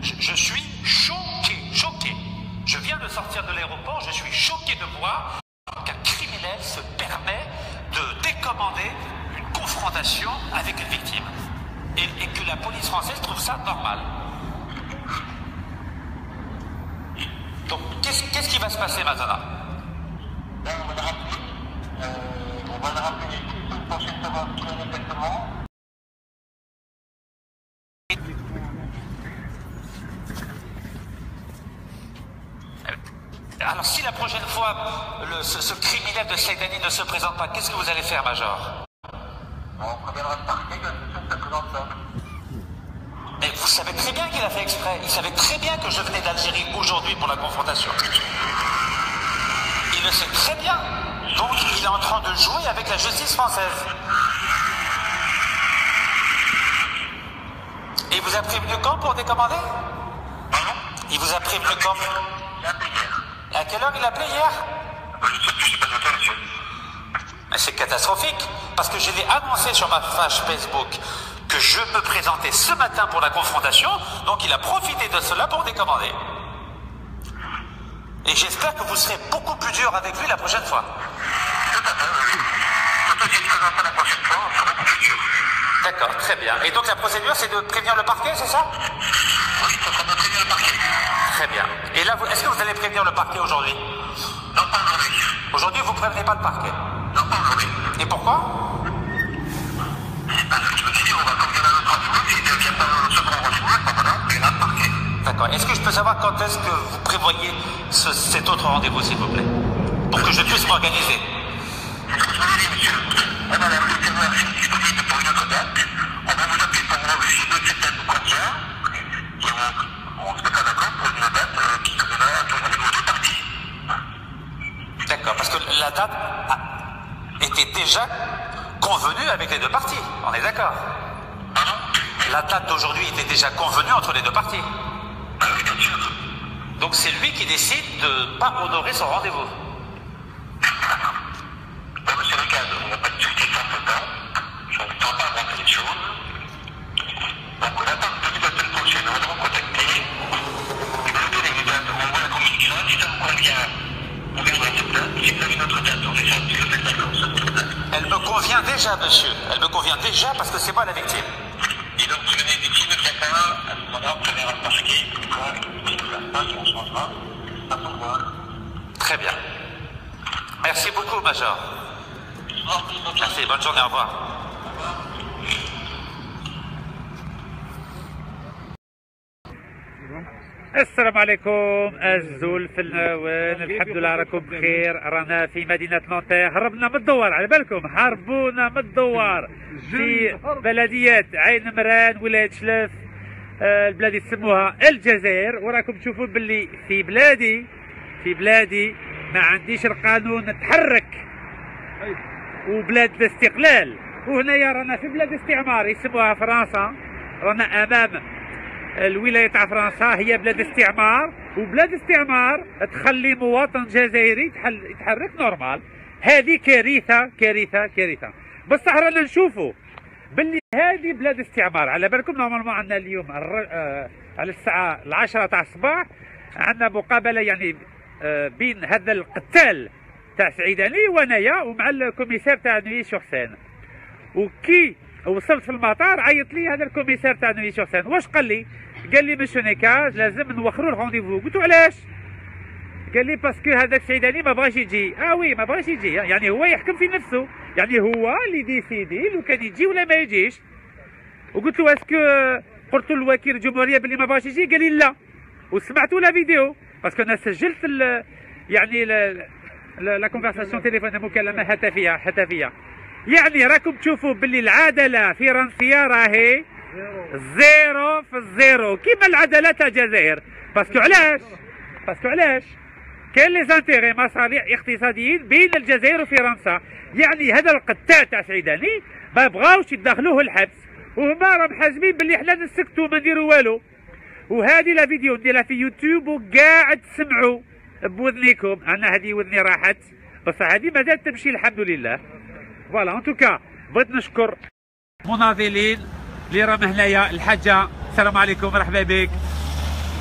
je suis choqué. Je viens de sortir de l'aéroport, je suis choqué de voir qu'un criminel se permet de décommander une confrontation avec une victime. Et que la police française trouve ça normal. Donc, qu'est-ce qui va se passer maintenant? On va le rappeler. On va le rappeler une prochaine savoir ce qu'il en est exactement. Alors, si la prochaine fois, ce criminel de Saïdani ne se présente pas, qu'est-ce que vous allez faire, Major? On préviendra le parquet que ça ne se présente pas. Mais vous savez très bien qu'il a fait exprès. Il savait très bien que je venais d'Algérie aujourd'hui pour la confrontation. Il le sait très bien. Donc, il est en train de jouer avec la justice française. Et il vous a prévenu quand pour décommander? Pardon? Il vous a prévenu quand? Il a appelé hier. À quelle heure il a appelé hier? Je sais pas noté, monsieur. Mais c'est catastrophique, parce que je l'ai annoncé sur ma page Facebook que je me présentais ce matin pour la confrontation, donc il a profité de cela pour décommander. Et j'espère que vous serez beaucoup plus dur avec lui la prochaine fois. Tout à fait, oui. Surtout s'il ne se présente pas la prochaine fois, on sera beaucoup plus dur. D'accord, très bien. Et donc la procédure, c'est de prévenir le parquet, c'est ça? Oui, ça sera de prévenir le parquet. Très bien. Et là, est-ce que vous allez prévenir le parquet aujourd'hui? Non, pas aujourd'hui. Aujourd'hui, vous ne prévenez pas le parquet? Non, pas aujourd'hui. Et pourquoi? Parce que je me suis dit, on va convenir à notre rendez-vous, s'il ne vient pas au second rendez-vous, à ce moment-là, il y a le parquet. D'accord. Est-ce que je peux savoir quand est-ce que vous prévoyez cet autre rendez-vous, s'il vous plaît? Pour que je puisse m'organiser. C'est ce que je vous ai dit, monsieur. On a la rue Terroir disponible pour une autre date. On va vous appeler pour voir si cette date vous convient. Et on se mettra d'accord pour une date qui conviendra à tout le rendez-vous de partie. D'accord, parce que la date était déjà convenue avec les deux parties. On est d'accord? Pardon? La date d'aujourd'hui était déjà convenue entre les deux parties. Ah oui, bien sûr. Donc c'est lui qui décide de ne pas honorer son rendez-vous. Bon, monsieur Ricard, on n'a pas de discuter sans ce temps. Je ne tente pas avancer les choses. Donc, on attend le début de la semaine prochaine. On va nous recontacter. Et vous nous donnez une date. On voit la communication. Si ça vous convient, on viendra à cette date. Si vous avez une autre date, on essaie de se mettre d'accord sur cette date. Elle me convient déjà, monsieur. Elle me convient déjà parce que c'est moi la victime. Et donc, si venez d'ici, ne vient pas, à ce moment-là, on préviendra le parquet. Et quoi, si nous fasse pas, si on changera, à son voir. Très bien. Merci beaucoup, Major. Merci, bonne journée, au revoir. السلام عليكم أعزوا الفناوين، الحمد لله راكم بخير. رانا في مدينة نونتي، هربنا من الدوار، على بالكم هربونا من الدوار في بلدية عين مران ولاية شلف. البلاد يسموها الجزائر، وراكم تشوفون باللي في بلادي ما عنديش القانون نتحرك، وبلاد الاستقلال. وهنايا رانا في بلاد استعمار يسموها فرنسا، رانا أمام الولاية تاع فرنسا، هي بلاد استعمار، وبلاد استعمار تخلي مواطن جزائري يتحرك نورمال. هذه كارثة كارثة كارثة. بصح رانا نشوفوا باللي هذه بلاد استعمار. على بالكم نورمالمون عندنا اليوم على الساعة 10 تاع الصباح عندنا مقابلة يعني بين هذا القتال تاع سعيداني وانايا ومع الكوميسار تاع نوي سور سين. وكي وصلت في المطار عيط لي هذا الكوميسار تاع نوي سور سين. واش قال لي؟ قال لي مسيو نيكاج لازم نوخروا الرونديفو. قلت له علاش؟ قال لي باسكو هذاك سعيداني ما بغاش يجي. وي ما بغاش يجي، يعني هو يحكم في نفسه، يعني هو اللي ديسيدي لو كان يجي ولا ما يجيش. وقلت له اسكو قلت له الوكيل الجمهوريه باللي ما بغاش يجي؟ قال لي لا. وسمعتوا لا فيديو باسكو انا سجلت يعني لا كونفرساسيون تليفون، مكالمه هاتفيه. يعني راكم تشوفوا باللي العداله فرنسيه راهي زيرو في الزيرو كيما العداله تاع الجزائر. باسكو علاش؟ كاين لي زانتيغي مصالح اقتصاديين بين الجزائر وفرنسا. يعني هذا القتال تاع سعيداني ما بغاوش يدخلوه الحبس، وهما راهم حازمين باللي حنا نسكتوا ما نديروا والو. وهذه لا فيديو نديرها في يوتيوب وقاعد تسمعوا بوذنيكم. انا هذه وذني راحت، بس هذه مازالت تمشي الحمد لله. فوالا ان توكا بغيت نشكر مناضلين اللي راهم هنايا، الحاجه السلام عليكم، مرحبا بك.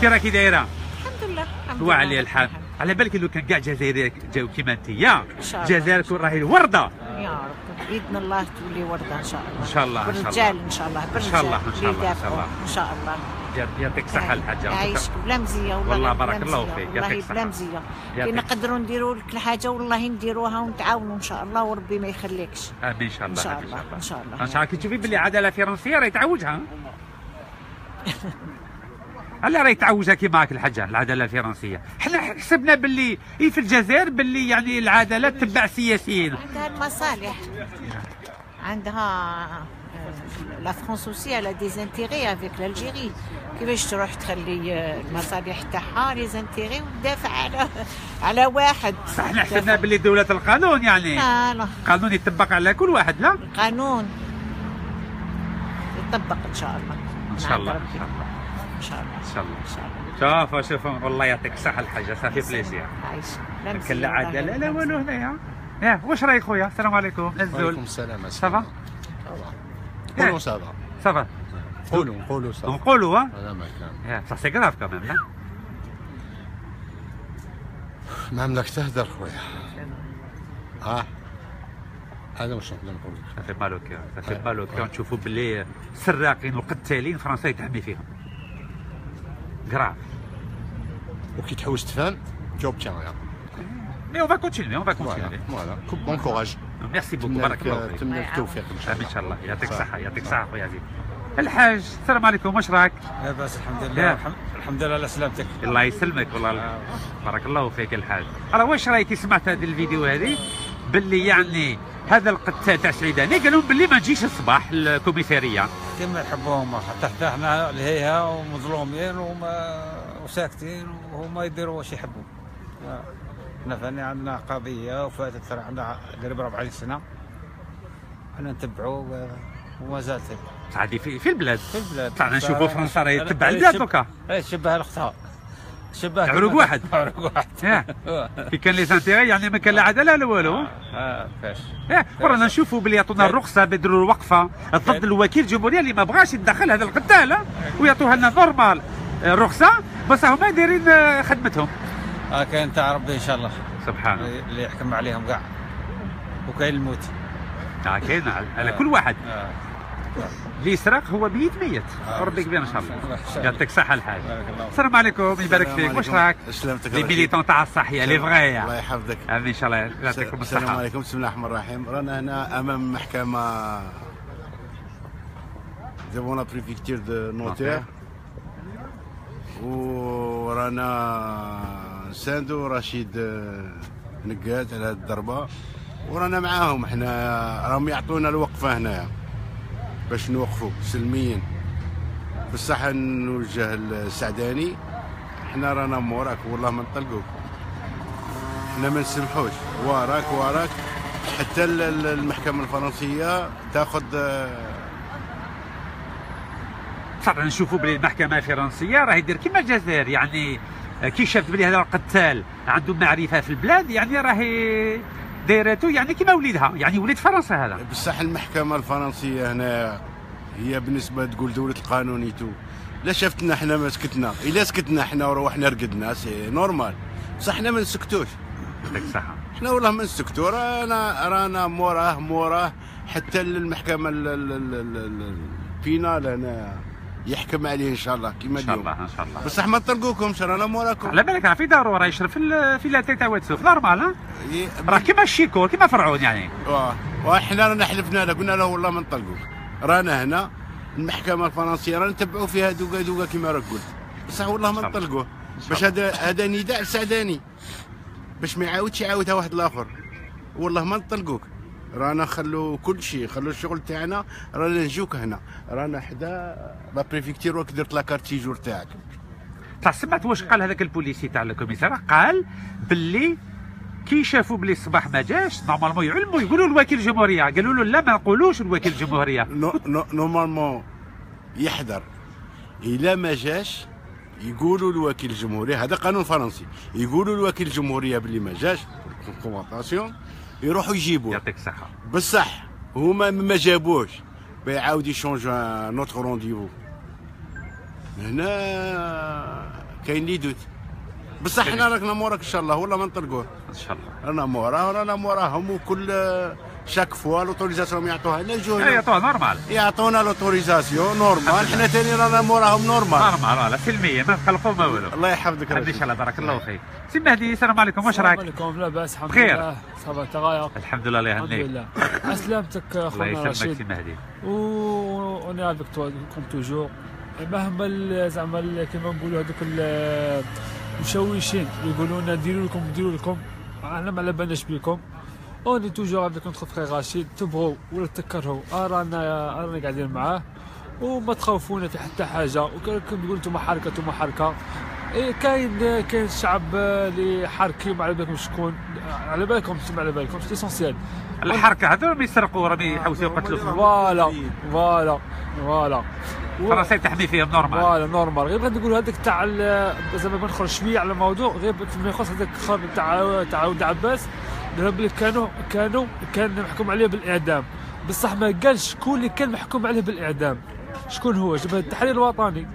كي راكي دايره؟ الحمد لله وعليه الحال. على بالك لو كان كاع الجزائريين جاو كيما انت يا شاء الله. الجزائر كون راهي الورده يا رب باذن الله تولي ورده ان شاء الله. ان شاء الله. بالرجال ان شاء الله. ان شاء الله. ان شاء الله. ان شاء الله. ان شاء الله. يعطيك الصحه الحاجه. يعيشك بلا مزيه والله بارك الله فيك. والله يعطيك بلا الصحه. مزيه. كي نقدروا نديروا لك الحاجه والله نديروها ونتعاونوا ان شاء الله وربي ما يخليكش. امين ان شاء الله. ان شاء الله. ان شاء الله. ان شاء الله. كي تشوفي باللي عداله فرنسيه راهي تعوجها. هلا راهي تعوجها كيما هاك الحاجه العداله الفرنسيه. حنا حسبنا باللي في الجزائر باللي يعني العداله تبع سياسيين. عندها المصالح. عندها لا فرنسا اوسي على دي زانتيغي افيك الجيري. كيفاش تروح تخلي المصالح تاعها لي زانتيغي وتدافع على واحد. صح. حنا حسبنا باللي دوله القانون يعني. لا القانون يطبق على كل واحد. لا القانون يطبق ان شاء الله. ان شاء الله. ان شاء الله. ان شاء الله. ان شاء الله. ان شاء الله. شوف والله يعطيك الصحه الحاجه صافي بليزير. عايش. كل لا عداله لا والو هنايا. يا واش رايك خويا؟ السلام عليكم. الزول. وعليكم السلام. صافا؟ قولوا صافا. صافا. قولوا صافا. نقولوا هذا ما كان. صح سي كراف كمان لا؟ ما عملك تهدر خويا. هذا واش نقدر نقول لك. صافي مالو كي صافي مالو كي نشوفوا باللي السراقين والقتالين فرنسا يتعمي فيهم. كراف. وكي تحوس تفهم جاوب تاعنا. مي اون فا كونتينيي. فوالا بون كوراج. ميرسي بوكو. بارك الله فيك. نتمنى التوفيق ان شاء الله. ان شاء الله. يعطيك الصحه. يعطيك الصحه خويا عزيز. الحاج السلام عليكم. واش راك؟ لاباس الحمد لله. الحمد لله على سلامتك. الله يسلمك والله. بارك الله فيك الحاج. راه واش رايك كي سمعت هذا الفيديو هذه باللي يعني هذا القتال تاع سعيداني قالوا باللي ما نجيش الصباح الكوميساريه كما يحبوهم حتى حنا الهيئه ومظلومين وساكتين وهما يديروا واش يحبوا. حنا فاني عندنا قضيه وفاتت عندنا قريب 40 سنه. حنا نتبعوا وما زالت عادي في البلاد. في البلاد صح. نشوفوا فرنسا راهي تتبع البلاد دوكا. شبه الاختها. شبه عروق واحد. عروق واحد. كي كان لي زانتيغي يعني ما كان لا عداله لا والو. فاش. ورانا نشوفوا باللي يعطونا الرخصه بيديروا الوقفه ضد الوكيل الجمهوريه اللي ما بغاش يتدخل هذا القتال ويعطوها لنا نورمال الرخصه بس هما دايرين خدمتهم. كاين تاع ربي ان شاء الله سبحان الله اللي يحكم عليهم كاع. وكاين الموت. كاين على كل واحد. اللي يسرق هو ميت. ربي كبير ان شاء الله. يعطيك الصحه الحاج. السلام عليكم. يبارك فيك. واش راك؟ سلامتك. لي ميليتون تاع الصحيه لي فغي. الله يحفظك. امين ان شاء الله. يعطيكم الصحه. السلام عليكم. بسم الله الرحمن الرحيم. رانا هنا امام محكمه ديفون لا بريفيكتير دو نوتير ورانا ساندو رشيد نقاد على هذه الضربه ورانا معاهم. احنا راهم يعطونا الوقفه هنايا باش نوقفوا سلميا. بصح نوجه السعداني احنا رانا موراك والله ما نطلقوك. احنا ما نسمحوش. وراك حتى المحكمه الفرنسيه تاخذ. صح. نشوفوا بلي المحكمه الفرنسيه راهي دير كيما الجزائر يعني كي شافت بلي هذا القتال عنده معرفه في البلاد يعني راهي دايرته يعني كيما وليدها يعني وليد فرنسا هذا. بصح المحكمه الفرنسيه هنا هي بالنسبه تقول دوله القانون تو. لا شفتنا احنا ما سكتنا. الا سكتنا احنا وروحنا رقدنا سي نورمال. بصح احنا ما نسكتوش. يعطيك الصحه. احنا والله ما نسكتوا. رانا موراه حتى المحكمه الفينال هنا يحكم عليه ان شاء الله كيما اليوم. ان شاء الله. بصح ما نطلقوكمش. رانا موراكم. على بالك في دارو راه يشرف في لاتي تاع واتسوف نورمال. راه كيما الشيكور كيما فرعون يعني. وحنا رانا حلفنا له قلنا له والله ما نطلقوك. رانا هنا المحكمه الفرنسيه رانا نتبعوا فيها دوكا كيما راك قلت. بصح والله ما نطلقوه. باش هذا نداء لسعداني باش ما يعاودش يعاودها واحد الاخر. والله ما نطلقوك. رانا نخلو كل شيء. خلو الشغل تاعنا. رانا نجوك هنا. رانا حدا لا بريفيكتير وك درت لاكارت سيجور تاعك. سمعت واش قال هذاك البوليسي تاع الكوميسار؟ قال باللي كي شافوا بلي الصباح ما جاش نورمالمون يعلموا يقولوا لوكيل الجمهوريه. قالوا له لا ما نقولوش لوكيل الجمهوريه. نورمالمون يحضر. الا ما جاش يقولوا لوكيل الجمهوريه. هذا قانون فرنسي. يقولوا لوكيل الجمهوريه باللي ما جاش كومونطاسيون يروحوا يجيبوه. يعطيك الصحه. بصح هما ما جابوش بيعاود يشونج نوتر رونديفو. هنا كاين اللي يدوت بصح حنا راكنا موراك ان شاء الله والله ما نطلقوه ان شاء الله. رانا موراهم وكل شاك فوا لوتوريزاسيون يعطوها لنا يجوا يعطوها نورمال. يعطونا لوتوريزاسيون نورمال حنا ثاني رانا موراهم نورمال. نورمال سلميه ما نخلقوا ما والو. الله يحفظك ان شاء الله بارك الله فيك. سي مهدي السلام عليكم واش راك؟ السلام عليكم. لا باس الحمد بخير. لله. صافا تغايا الحمد لله الله الحمد يهنيك. لله. اسلامتك الله خونا يسلمك رشيد. سي مهدي. اون افيك توا كوم توجور. مهما زعما كيما نقولوا هذوك المشوشين يقولوا لنا ديروا لكم احنا ما على بالناش بكم. اوني توجور افيك نوتخ فخي رشيد تبغوا ولا تكرهوا رانا قاعدين معاه وما تخوفونا في حتى حاجه. وكما تقولوا انتم حركه كاين شعب اللي حركي ما على بالكم شكون على بالكم انتم على بالكم سي اسونسيال. الحركه هذول راهم يسرقوا راهم يحوسوا يقتلوا. فوالا فرنسا تحمي فيهم نورمال. نورمال. غير بغيت نقول هذاك تاع زعما بنخرج شويه على الموضوع غير فيما يخص هذاك الخبر تاع ولد عباس قال بلي كان محكوم عليه بالاعدام بصح ما قالش شكون اللي كان محكوم عليه بالاعدام. شكون هو؟ جبهه التحرير الوطني.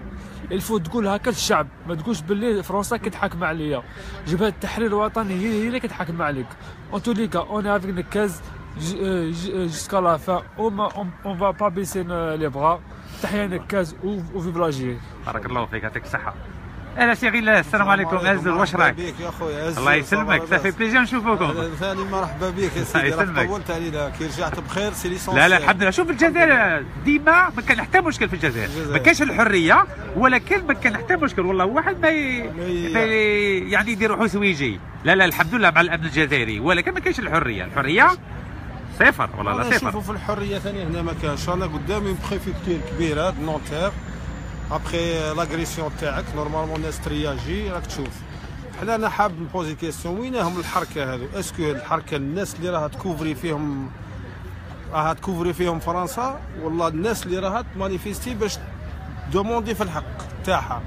الفو تقول هكا الشعب ما تقولش باللي فرنسا كتحاكم عليا. جبهه التحرير الوطني هي اللي كتحاكم عليك. اون تو لي كا اون افيك نكاز جوسكا لا فان اون فا با بيسي لي بغا. تحيا نكاز وفي بلاجي. بارك الله فيك يعطيك الصحه. اهلا سي غيلاس السلام عليكم ازل واش راك؟ بك يا خويا الله يسلمك صافي بليزير نشوفوكم. ثاني مرحبا بك يا سيدي راك طولت علينا كي رجعت بخير سي لا الحمد لله. شوف الجزائر ديما ما كان حتى مشكل في الجزائر ما كانش الحريه ولكن ما كان حتى مشكل والله واحد ما يعني يدير روحو سويجي. لا الحمد لله مع الامن الجزائري ولكن ما كانش الحريه صفر والله لا صفر. شوفوا في الحريه ثاني هنا ما كانش. انا قدامي بريفكتور كبيره نونتير ابخي لاغريسيون تاعك نورمالمون الناس ترياجي راك تشوف. حنا انا حاب نبوزي كيسيون وينهم الحركه هذو؟ اسكو هاد الحركه الناس اللي راها تكوفري فيهم فرنسا والله الناس اللي راها تمانيفيستي باش دوموندي في الحق تاعها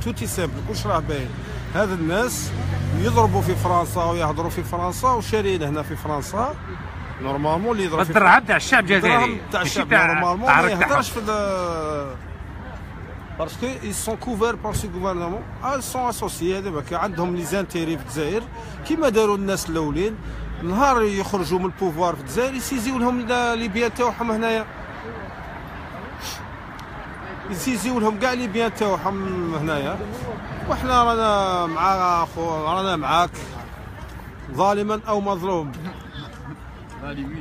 توتي سامبل كلش راه باين. هاد الناس يضربوا في فرنسا ويهضروا في فرنسا وشارين هنا في فرنسا نورمالمون اللي يضرب في الدرهم تاع الشعب الجزائري تاع الشعب نورمالمون ما يهضرش في باسكو ils sont couverts par ce gouvernement. ils sont associés دابا كي عندهم لي زانتيري في الجزائر كيما داروا الناس الاولين. نهار يخرجوا من البوفوار في الجزائر يسيزيو لهم لي بيان تاعهم هنايا يسيزيو لهم كاع لي بيان تاعهم هنايا. وحنا رانا معاك ظالما او مظلوم.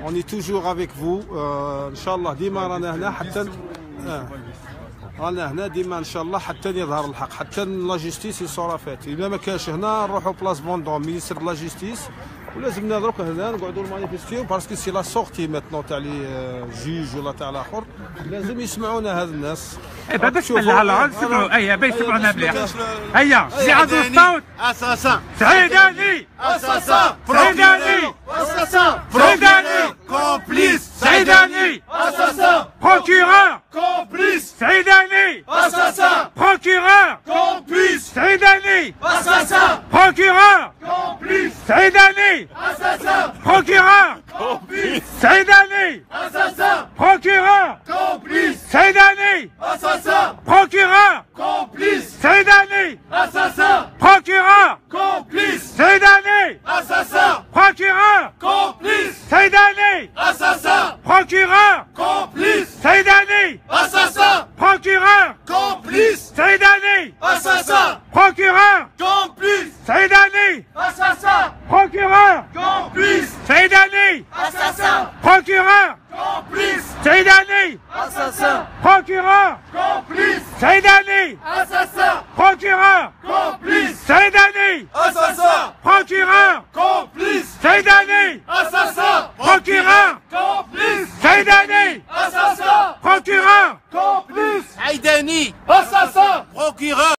On est toujours avec vous. ان شاء الله ديما رانا هنا حتى رانا هنا ديما ان شاء الله حتى يظهر الحق حتى لا جوستيس يصورا فات. اذا ما كانش هنا نروحوا بلاص بوندون مينيستر لا جوستيس ولازمنا دروك هنا نقعدوا مانيفيستيو باسكو سي لا سورتي ماتنون تاع لي جوج ولا تاع الاخر لازم يسمعونا هاد الناس. باش نسمعوا يسمعونا مليح. هيا اللي عنده الصوت اساسا سعيداني اساسا سعيداني اساسا سعيداني كومبليس سعيداني اساسا بروكيرور كومبليس سعيداني اساسا بروكيرور كومبليس سعيداني اساسا بروكيرور كومبليس سعيداني اساسا بروكيرور كومبليس سعيداني اساسا بروكيرور كومبليس سعيداني اساسا بروكيرور كومبليس سعيداني اساسا بروكيرور كومبليس سعيداني اساسا بروكيرور كومبليس سعيداني اساسا بروكيرور كومبليس سعيداني اساسا بروكيرور كومبليس سعيداني اساسا بروكيرور كومبليس سعيداني اساسا بروكيرور كومبليس سعيداني اساسا بروكيرور كومبليس سعيداني اساسا بروكيرور كومبليس سعيداني اساسا بروكيرور كومبليس سعيداني اساسا بروكيرور كومبليس سعيداني اساسا بروكيرور كومبليس سعيداني اساسا بروكيرور كومبليس عيداني اساسا بروكيرور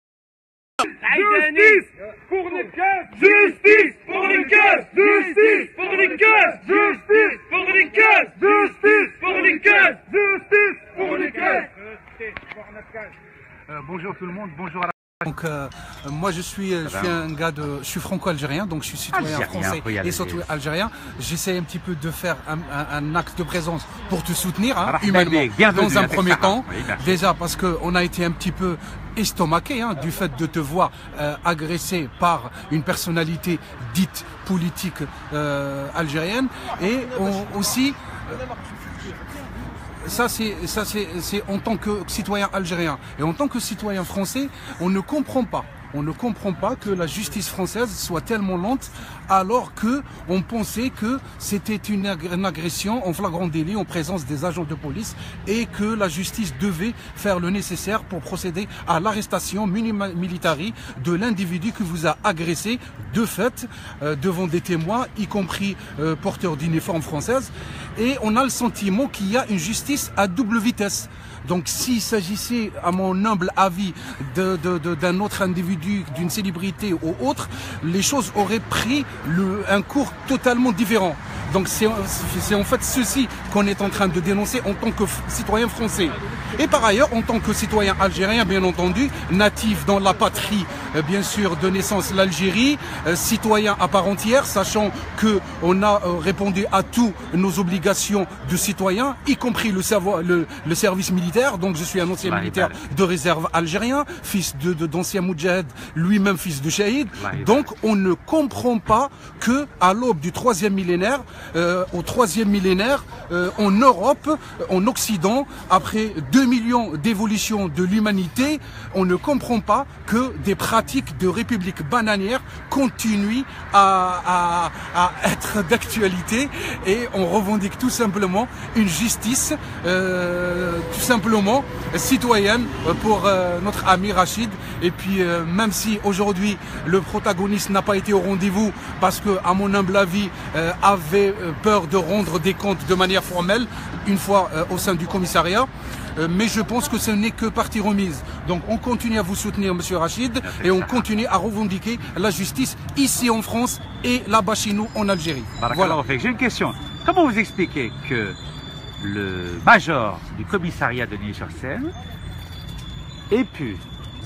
Justice pour les caisses. Justice pour les caisses. Justice pour les caisses. Justice pour les caisses. Justice pour les caisses. Justice pour les caisses. Bonjour tout le monde, bonjour à Donc moi je suis un gars je suis franco-algérien, donc je suis citoyen français et surtout algérien. J'essaie un petit peu de faire un acte de présence pour te soutenir humainement dans un premier temps. Déjà parce qu'on a été un petit peu estomaqué du fait de te voir agressé par une personnalité dite politique algérienne, et aussi ça c'est en tant que citoyen algérien. Et en tant que citoyen français, on ne comprend pas que la justice française soit tellement lente, alors que on pensait que c'était une agression en flagrant délit en présence des agents de police, et que la justice devait faire le nécessaire pour procéder à l'arrestation militari de l'individu qui vous a agressé de fait devant des témoins, y compris porteurs d'uniforme française. Et on a le sentiment qu'il y a une justice à double vitesse. Donc s'il s'agissait, à mon humble avis, d'un autre individu, d'une célébrité ou autre, les choses auraient pris un cours totalement différent. Donc c'est en fait ceci qu'on est en train de dénoncer en tant que citoyen français. Et par ailleurs, en tant que citoyen algérien, bien entendu, natif dans la patrie, bien sûr, de naissance, l'Algérie, citoyen à part entière, sachant que on a répondu à tous nos obligations de citoyen, y compris le service militaire. Donc je suis un ancien militaire de réserve algérien, fils d'ancien Moudjahid, lui-même fils de Shahid. Donc on ne comprend pas que à l'aube du 3e millénaire, au 3e millénaire, en Europe, en Occident, après 2 millions d'évolutions de l'humanité, on ne comprend pas que des pratiques de république bananière continuent à être d'actualité, et on revendique tout simplement une justice tout simplement citoyenne pour notre ami Rachid. Et puis même si aujourd'hui le protagoniste n'a pas été au rendez-vous parce que, à mon humble avis, avait peur de rendre des comptes de manière formelle une fois au sein du commissariat, mais je pense que ce n'est que partie remise. Donc on continue à vous soutenir, Monsieur Rachid, et on continue à revendiquer la justice ici en France et là-bas chez nous en Algérie. Voilà. J'ai une question. Comment vous expliquez que le major du commissariat de Neuilly-sur-Seine ait pu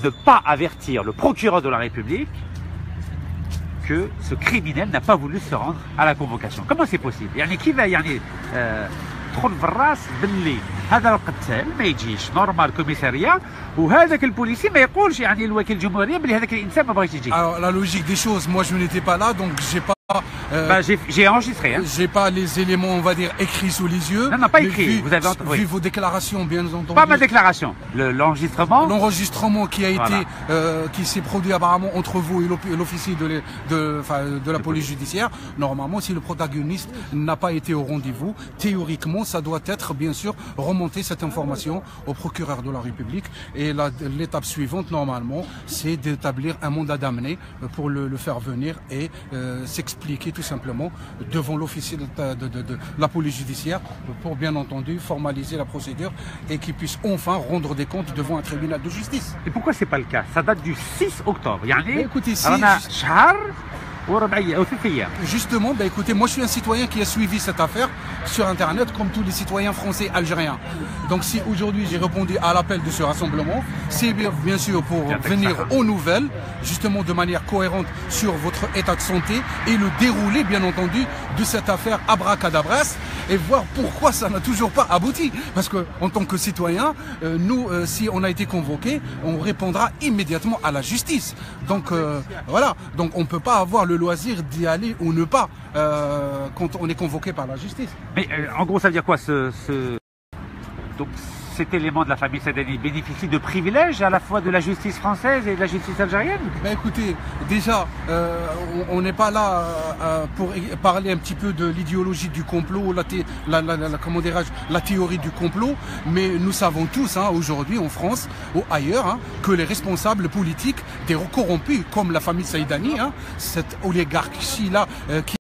ne pas avertir le procureur de la République que ce criminel n'a pas voulu se rendre à la convocation? Comment c'est possible? تدخل بالراس باللي هذا القتال ما يجيش نورمال كوميساريا وهذاك البوليسي ما يقولش الوكيل الجمهوريه باللي هذاك الانسان ما بغاش يجي. Alors la logique des choses, moi je n'étais pas là, donc j'ai pas j'ai enregistré. J'ai pas les éléments, on va dire, écrits sous les yeux. Non, pas écrit. Vous avez vu vos déclarations, bien entendu. Pas ma déclaration. L'enregistrement. L'enregistrement qui a été, qui s'est produit apparemment entre vous et l'officier de la police judiciaire. Normalement, si le protagoniste n'a pas été au rendez-vous, théoriquement, ça doit être, bien sûr, remonter cette information au procureur de la République. Et l'étape suivante, normalement, c'est d'établir un mandat d'amener pour le faire venir et s'expliquer tout simplement devant l'officier de la police judiciaire pour, bien entendu, formaliser la procédure et qu'il puisse enfin rendre des comptes devant un tribunal de justice. Et pourquoi c'est pas le cas? Ça date du 6 octobre. Écoutez, justement, écoutez, moi je suis un citoyen qui a suivi cette affaire sur Internet comme tous les citoyens français algériens. Donc si aujourd'hui j'ai répondu à l'appel de ce rassemblement, c'est bien sûr pour venir aux nouvelles, justement de manière cohérente sur votre état de santé et le déroulé, bien entendu, de cette affaire abracadabras, et voir pourquoi ça n'a toujours pas abouti. Parce que en tant que citoyen, nous, si on a été convoqué, on répondra immédiatement à la justice. Donc voilà, donc on ne peut pas avoir le loisir d'y aller ou ne pas quand on est convoqué par la justice. Mais en gros, ça veut dire quoi donc cet élément de la famille Saadani bénéficie de privilèges à la fois de la justice française et de la justice algérienne? Écoutez, déjà, on n'est pas là pour parler un petit peu de l'idéologie du complot, comment dirais-je, la théorie du complot, mais nous savons tous aujourd'hui en France ou ailleurs que les responsables politiques des corrompus, comme la famille Saadani, cette oligarchie-là qui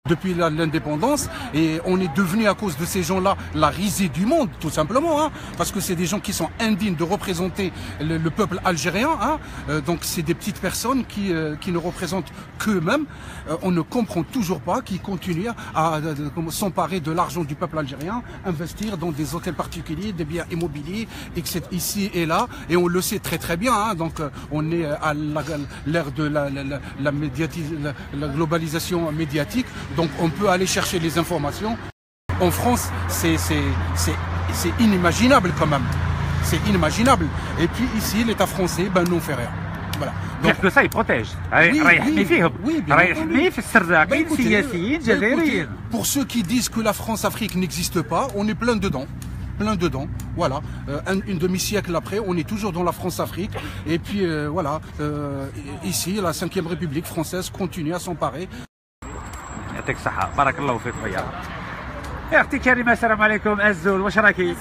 depuis l'indépendance, et on est devenu à cause de ces gens-là la risée du monde, tout simplement, hein, parce que c'est des gens qui sont indignes de représenter le peuple algérien, hein, donc c'est des petites personnes qui ne représentent qu'eux-mêmes. On ne comprend toujours pas qu'ils continuent à s'emparer de l'argent du peuple algérien, investir dans des hôtels particuliers, des biens immobiliers, etc., ici et là, et on le sait très très bien, hein, donc on est à l'ère de la globalisation médiatique. Donc on peut aller chercher les informations. En France, c'est inimaginable quand même. C'est inimaginable. Et puis ici, l'État français, ben non fait rien. Voilà. Donc que ça, il protège. Pour ceux qui disent que la France-Afrique n'existe pas, on est plein dedans. Plein dedans, voilà. Une demi-siècle après, on est toujours dans la France-Afrique. Et puis voilà, ici, la 5e République française continue à s'emparer. يعطيك الصحة، بارك الله فيك خويا. يا اختي كريمة السلام عليكم. الزول واش راكي؟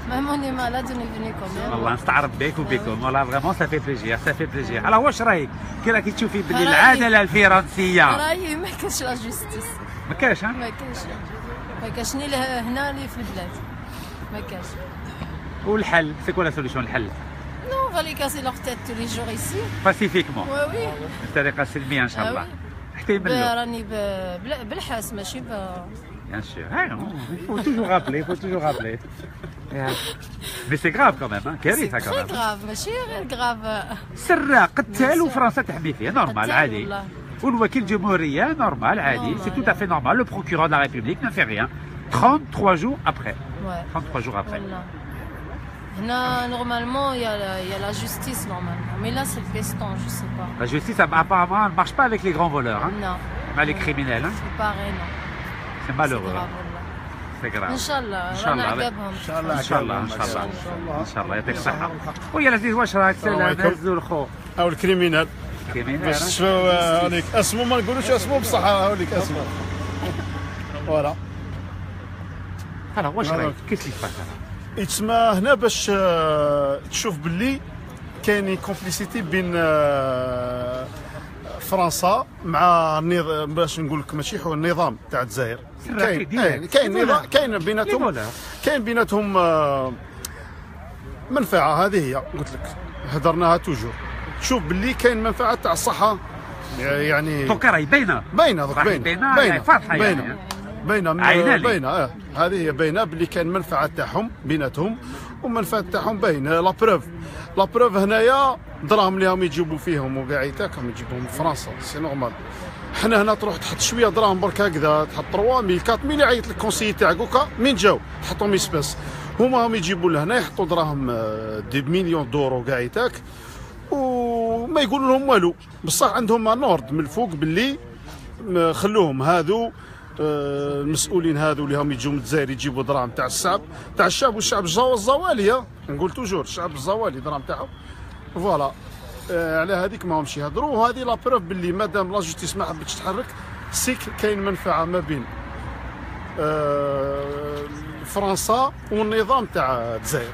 Même on est malade, on est venu quand même. والله نستعرض بك وبكم، والله فريمون سافي بليجير سافي بليجير. alors واش رايك؟ كي راكي تشوفي بلي العدالة الفرنسية؟ رايي ما كاينش لا جوستيس. ما كاينش ها؟ ما كاينش ني هنا ني في البلاد. ما كاينش. والحل؟ سي كوا لا سوليسيون الحل؟ Non, on va les casser leur tête tous les jours ici. Pacifiquement. Oui, oui. بطريقة سلمية إن شاء الله. راني بالحاس ماشي Bien sûr. Il faut toujours rappeler, il faut toujours rappeler. Mais c'est grave quand même, hein. كارثة quand même. C'est grave, ماشي غير grave. سراق قتال وفرنسا تحمي فيه، نورمال عادي. والوكيل الجمهورية نورمال عادي، c'est tout à fait normal. Le procureur de la République ne fait rien. 33 jours après. Ouais. 33 jours après. Là, normalement, il y a la justice, normalement. Mais là, c'est le peston, je sais pas. La justice, apparemment, ne marche pas avec les grands voleurs. Hein. Non. Mais les criminels. Hein. C'est pareil, non. C'est malheureux. C'est grave. Inch'Allah. Inch'Allah. Inch'Allah. Inch'Allah. يعطيك الصحة. ويا العزيز واش راك؟ سلام نزول خو. أو الكريمينال. باش تشوفوا هذيك اسمه ما نقولوش اسمه بصح هذيك اسمه. فوالا. alors واش رايك؟ كيف اللي فات؟ يتسمى هنا باش تشوف باللي كاين كومبليسيتي بين فرنسا مع النظام، باش نقول لك ماشي هو النظام تاع الجزائر. كاين نظام، كاين بيناتهم منفعه. هذه هي قلت لك هضرناها توجور. تشوف باللي كاين منفعه تاع الصحه يعني دوك راهي باينه باينه هذه هي باينه باللي كاين منفعه تاعهم بيناتهم ومنفعه تاعهم باينه. لا بروف هنايا دراهم اللي هم يجيبوا فيهم وقاعدتك هم يجيبوهم من فرنسا، سي نورمال. حنا هنا تروح تحط شويه دراهم برك هكذا، تحط 3000 4000 يعيط لك كونسيي تاعك وكا مين جاو تحطهم اسباس. هما هم يجيبوا لهنا يحطوا دراهم دي مليون دورو قاعدتك وما يقولوا لهم والو، بصح عندهم نورد من الفوق باللي خلوهم هذو المسؤولين هذو اللي هم يجوا من الجزائر يجيبوا دراهم تاع الشعب والشعب الزوالي. نقول توجور الشعب الزوالي دراهم تاعهم فوالا. على هذيك ما همش يهضروا. وهذه لا بروف باللي مادام لا جوستيس ما حبتش تحرك سيك كاين منفعه ما بين فرنسا والنظام تاع الجزائر.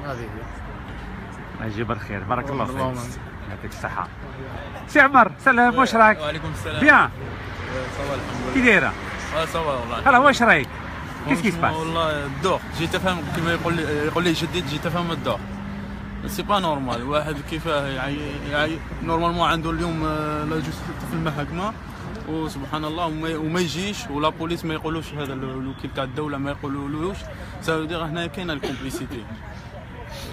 هذه هي. يجيب الخير، بارك الله فيك، يعطيك الصحة. سي عمر سلام واش راك؟ وعليكم السلام. بيان. صافا الحمد لله. كي دايرة؟ صافا والله. هلا واش رايك؟ كيس كي سباس؟ والله الدور جيت افهم كما يقول لي جديد، جيت افهم الدور. سي با نورمال واحد كيفاه يعني نورمالمون عنده اليوم لا جوستيس في المحاكمة وسبحان الله وما يجيش ولا بوليس ما يقولوش هذا الوكيل تاع الدولة ما يقولولوش. سافو هنا كاينه الكومبليسيتي،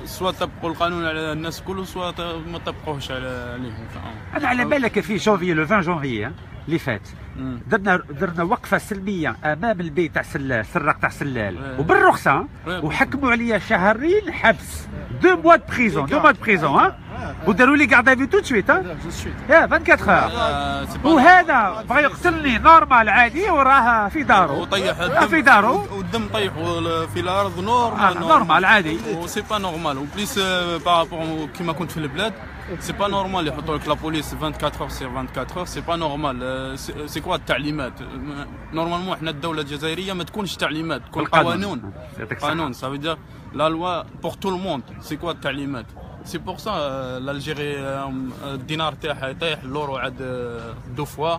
سوا طبقوا القانون على الناس كل سوا ما طبقوهش عليهم. انا على بالك في جونفي لو 20 جونفي اللي فات درنا وقفه سلميه امام البيت تاع سراق تاع سلال وبالرخصه وحكموا عليا شهرين حبس 2 mois de prison 2 mois de prison ها وداروا لي غارد افي تو سويت ها 24 اور وهذا بغى يقتلني نورمال عادي وراه في دارو وطيح في دارو والدم طيح في الارض نورمال عادي وسي با نورمال وبليس بارابور كيما كنت في البلاد سي با نورمال يحطوا لك لا بوليس 24 اور سير 24 اور سي با نورمال. سي كوا التعليمات نورمالمون حنا الدوله الجزائريه ما تكونش تعليمات تكون قانون سافي دير لا لوا بور تو الموند. سي كوا التعليمات سي بور سا الجيري الدينار تاعها يطيح، اللورو عاد 2 فوا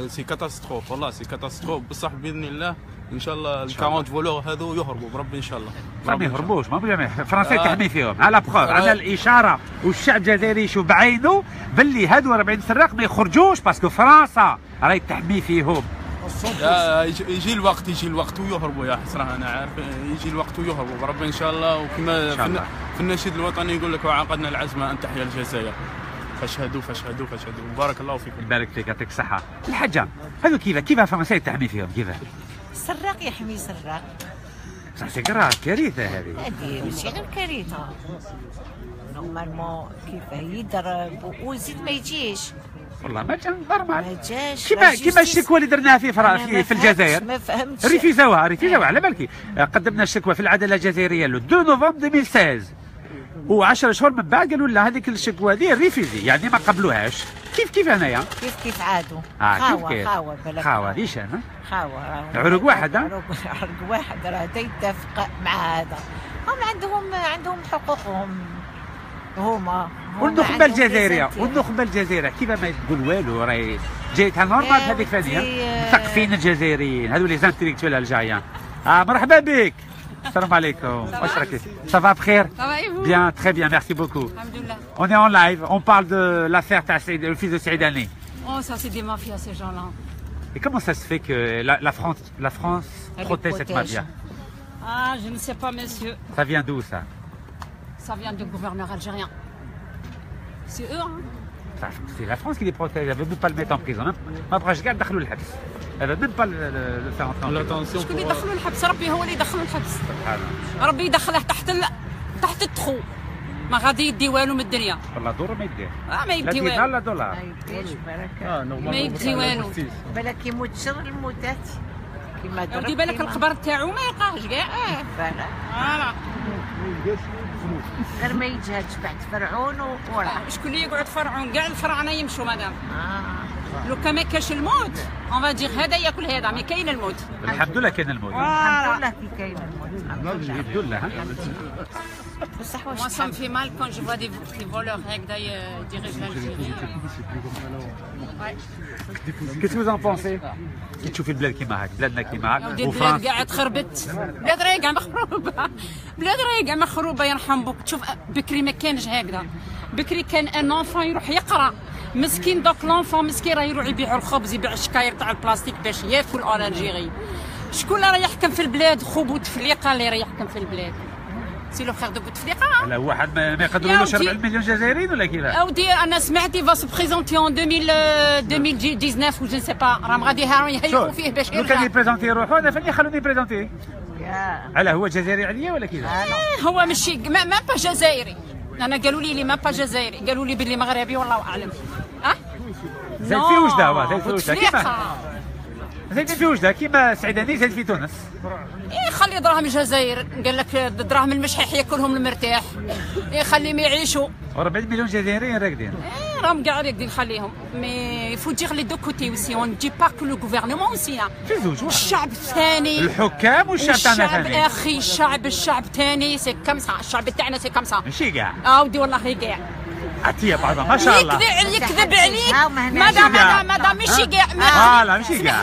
سي كاتاستروف والله سي كاتاستروف بصح باذن الله ان شاء الله ال 40 فولور هذو يهربوا بربي ان شاء الله. ما يهربوش ما فرنسا تحمي فيهم على بخور على الاشاره والشعب الجزائري يشوف بعينه باللي هذو 40 سراق ما يخرجوش باسكو فرنسا راهي تحمي فيهم. يجي الوقت ويهربوا يا حسره انا عارف يجي الوقت ويهربوا بربي ان شاء الله. وكما في النشيد الوطني يقول لك وعقدنا العزم ان تحيا الجزائر. فاشهدوا بارك الله فيكم. يبارك فيك يعطيك الصحه. الحاجه هذو كيف فرنسا تحمي فيهم كيف؟ سراق يحمي سراق. سي كراف كارثه هذه ماشي غير كارثه نورمالمون كيف يضرب ويزيد ما يجيش والله ما جا نورمال ما جاش كيما الشكوى اللي درناها في الجزائر ما فهمتش ريفيزاوها على بالك قدمنا الشكوى في العداله الجزائريه لو 2 نوفمبر 2016 و10 شهور من بعد قالوا لنا هذيك الشكوى هذه ريفيزي يعني ما قبلوهاش كيف هنايا كيف عادوا خاوه ليش انا خاوه عرق واحد عرق واحد راه يتفق مع هذا هم عندهم حقوقهم هما والنخبه الجزائريه كيف ما تقول والو راهي جايتها نورمال هذيك ثانيه مثقفين الجزائريين هذو لي زانتيليكتوال الجايين مرحبا بك السلام عليكم واش راكي صافا بخير bien très bien merci beaucoup on est en live on parle de l'affaire تاع le fils de Saïdani. Oh ça c'est des mafias ces gens-là. Et comment ça se fait que la France protège cette mafia? Ah je ne sais pas monsieur. Ça vient d'où ça? Ça vient du gouverneur algérien. C'est eux hein. C'est la France qui les protège, elle ne veut même pas le mettre en prison. ما بغاش كاع ندخلوا الحبس. Elle veut même pas le faire entrer en prison. شكون اللي يدخلوا الحبس؟ ربي هو اللي يدخلوا الحبس. ربي يدخله تحت التخو. ما غادي يدي والو من الدنيا. والله دور ما يديه. ما يدي والو. لا دولار. ما يدي والو. بالك يموت شر الموتات. كيما درك. ودي بالك القبر تاعو ما يلقاهش كاع. فوالا. غير ما يجهدش بعد فرعون وراه. شكون اللي يقعد فرعون؟ كاع الفراعنه يمشوا مدام. لو كان ما كاش الموت اون فا دير هذا ياكل هذا مي كاين الموت. الحمد لله كاين الموت. الحمد لله كاين الموت. الحمد لله. بصح واش moi ça me fait mal quand je vois des voleurs هكذا يديريجوا الجزائر. Qu'est-ce que vous en pensez؟ كي تشوفي البلاد كيما هاك بلادنا كيما هاك وفرنسا كاع تخربت بلاد راهي كاع مخروبه بلاد راهي كاع مخروبه يرحم بوك. تشوف بكري ما كانش هكذا بكري كان ان اونفون يروح يقرا مسكين دوك لونفون مسكين راه يروح يبيع الخبز يبيع الشكاير تاع البلاستيك باش ياكل اون الجيري. شكون اللي راه يحكم في البلاد؟ خو بوتفليقه اللي راه يحكم في البلاد. سي لو فخير دو بوتفليقه. لا واحد ما يقدرولوش 4 مليون جزائريين ولا كيفاش؟ اودي انا سمعت يفا سو بريزونتي اون 2019 و جو نسي با راهم غادي يهيقوا فيه باش يرجع. لو كان يبريزونتي روحو انا فين يخلوني يبريزونتي؟ علاه هو جزائري عليا ولا كيفاش؟ هو ماشي ما با جزائري. انا قالوا لي ما با جزائري قالوا لي باللي مغربي والله اعلم. زيد في وجده هو زيد في وجده كيما زيد في وجده كيما سعيداني زيد في تونس. خلي دراهم الجزائر قال لك دراهم المشحيح ياكلهم المرتاح يخليهم يعيشوا. 40 مليون جزائريين راقدين. راهم كاع راقدين خليهم مي فو دير لي دو كوتي اوسي اون دي با كو لو غوفرنمون اوسي. في زوج الشعب الثاني الحكام والشعب تاعنا ثاني. الشعب اخي الشعب ثاني سي كمسا الشعب تاعنا سي كمسا. ماشي كاع. ودي والله كاع. عطيه بعضها ما شاء الله. يكذب عليك مادام ماشي كاع. ماشي كاع.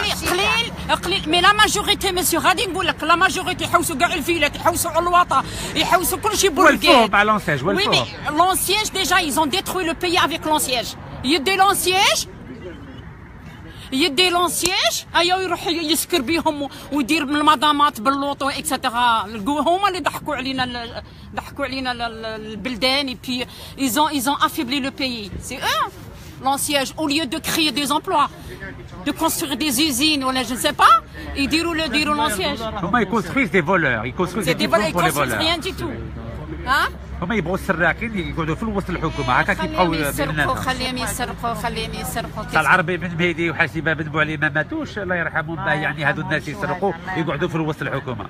قليل مي لا ماجوريتي مسيو غادي نقول لك لا ماجوريتي يحوسوا كاع الفيلات يحوسوا على الوطا يحوسوا كل شيء بوركي. والفوق مع لونسياج والفوق. وي مي لونسياج ديجا ils ont détruit le pays avec لونسياج. يدي لونسياج ايوا يروح يسكر بيهم ويدير من المضامات باللوطو اكسترا. هما اللي ضحكوا علينا البلدان بي ils ont affaibli le pays. C'est eux l'anciage au lieu de créer des emplois de construire des usines ou je ne sais pas يديروا l'anciage. هما يكونسترويز دي فولور يكونسترويز دي فولور pour les voleurs. Rien du tout. هما يبغوا السراقين يقعدوا في وسط الحكومه هكا كيبقاو يسرقوا. خليهم يسرقوا تاع العربي بن مهدي وحسيبه بن بوعلي ما ماتوش الله يرحمهم. يعني هذو الناس يسرقوا يقعدوا في وسط الحكومه.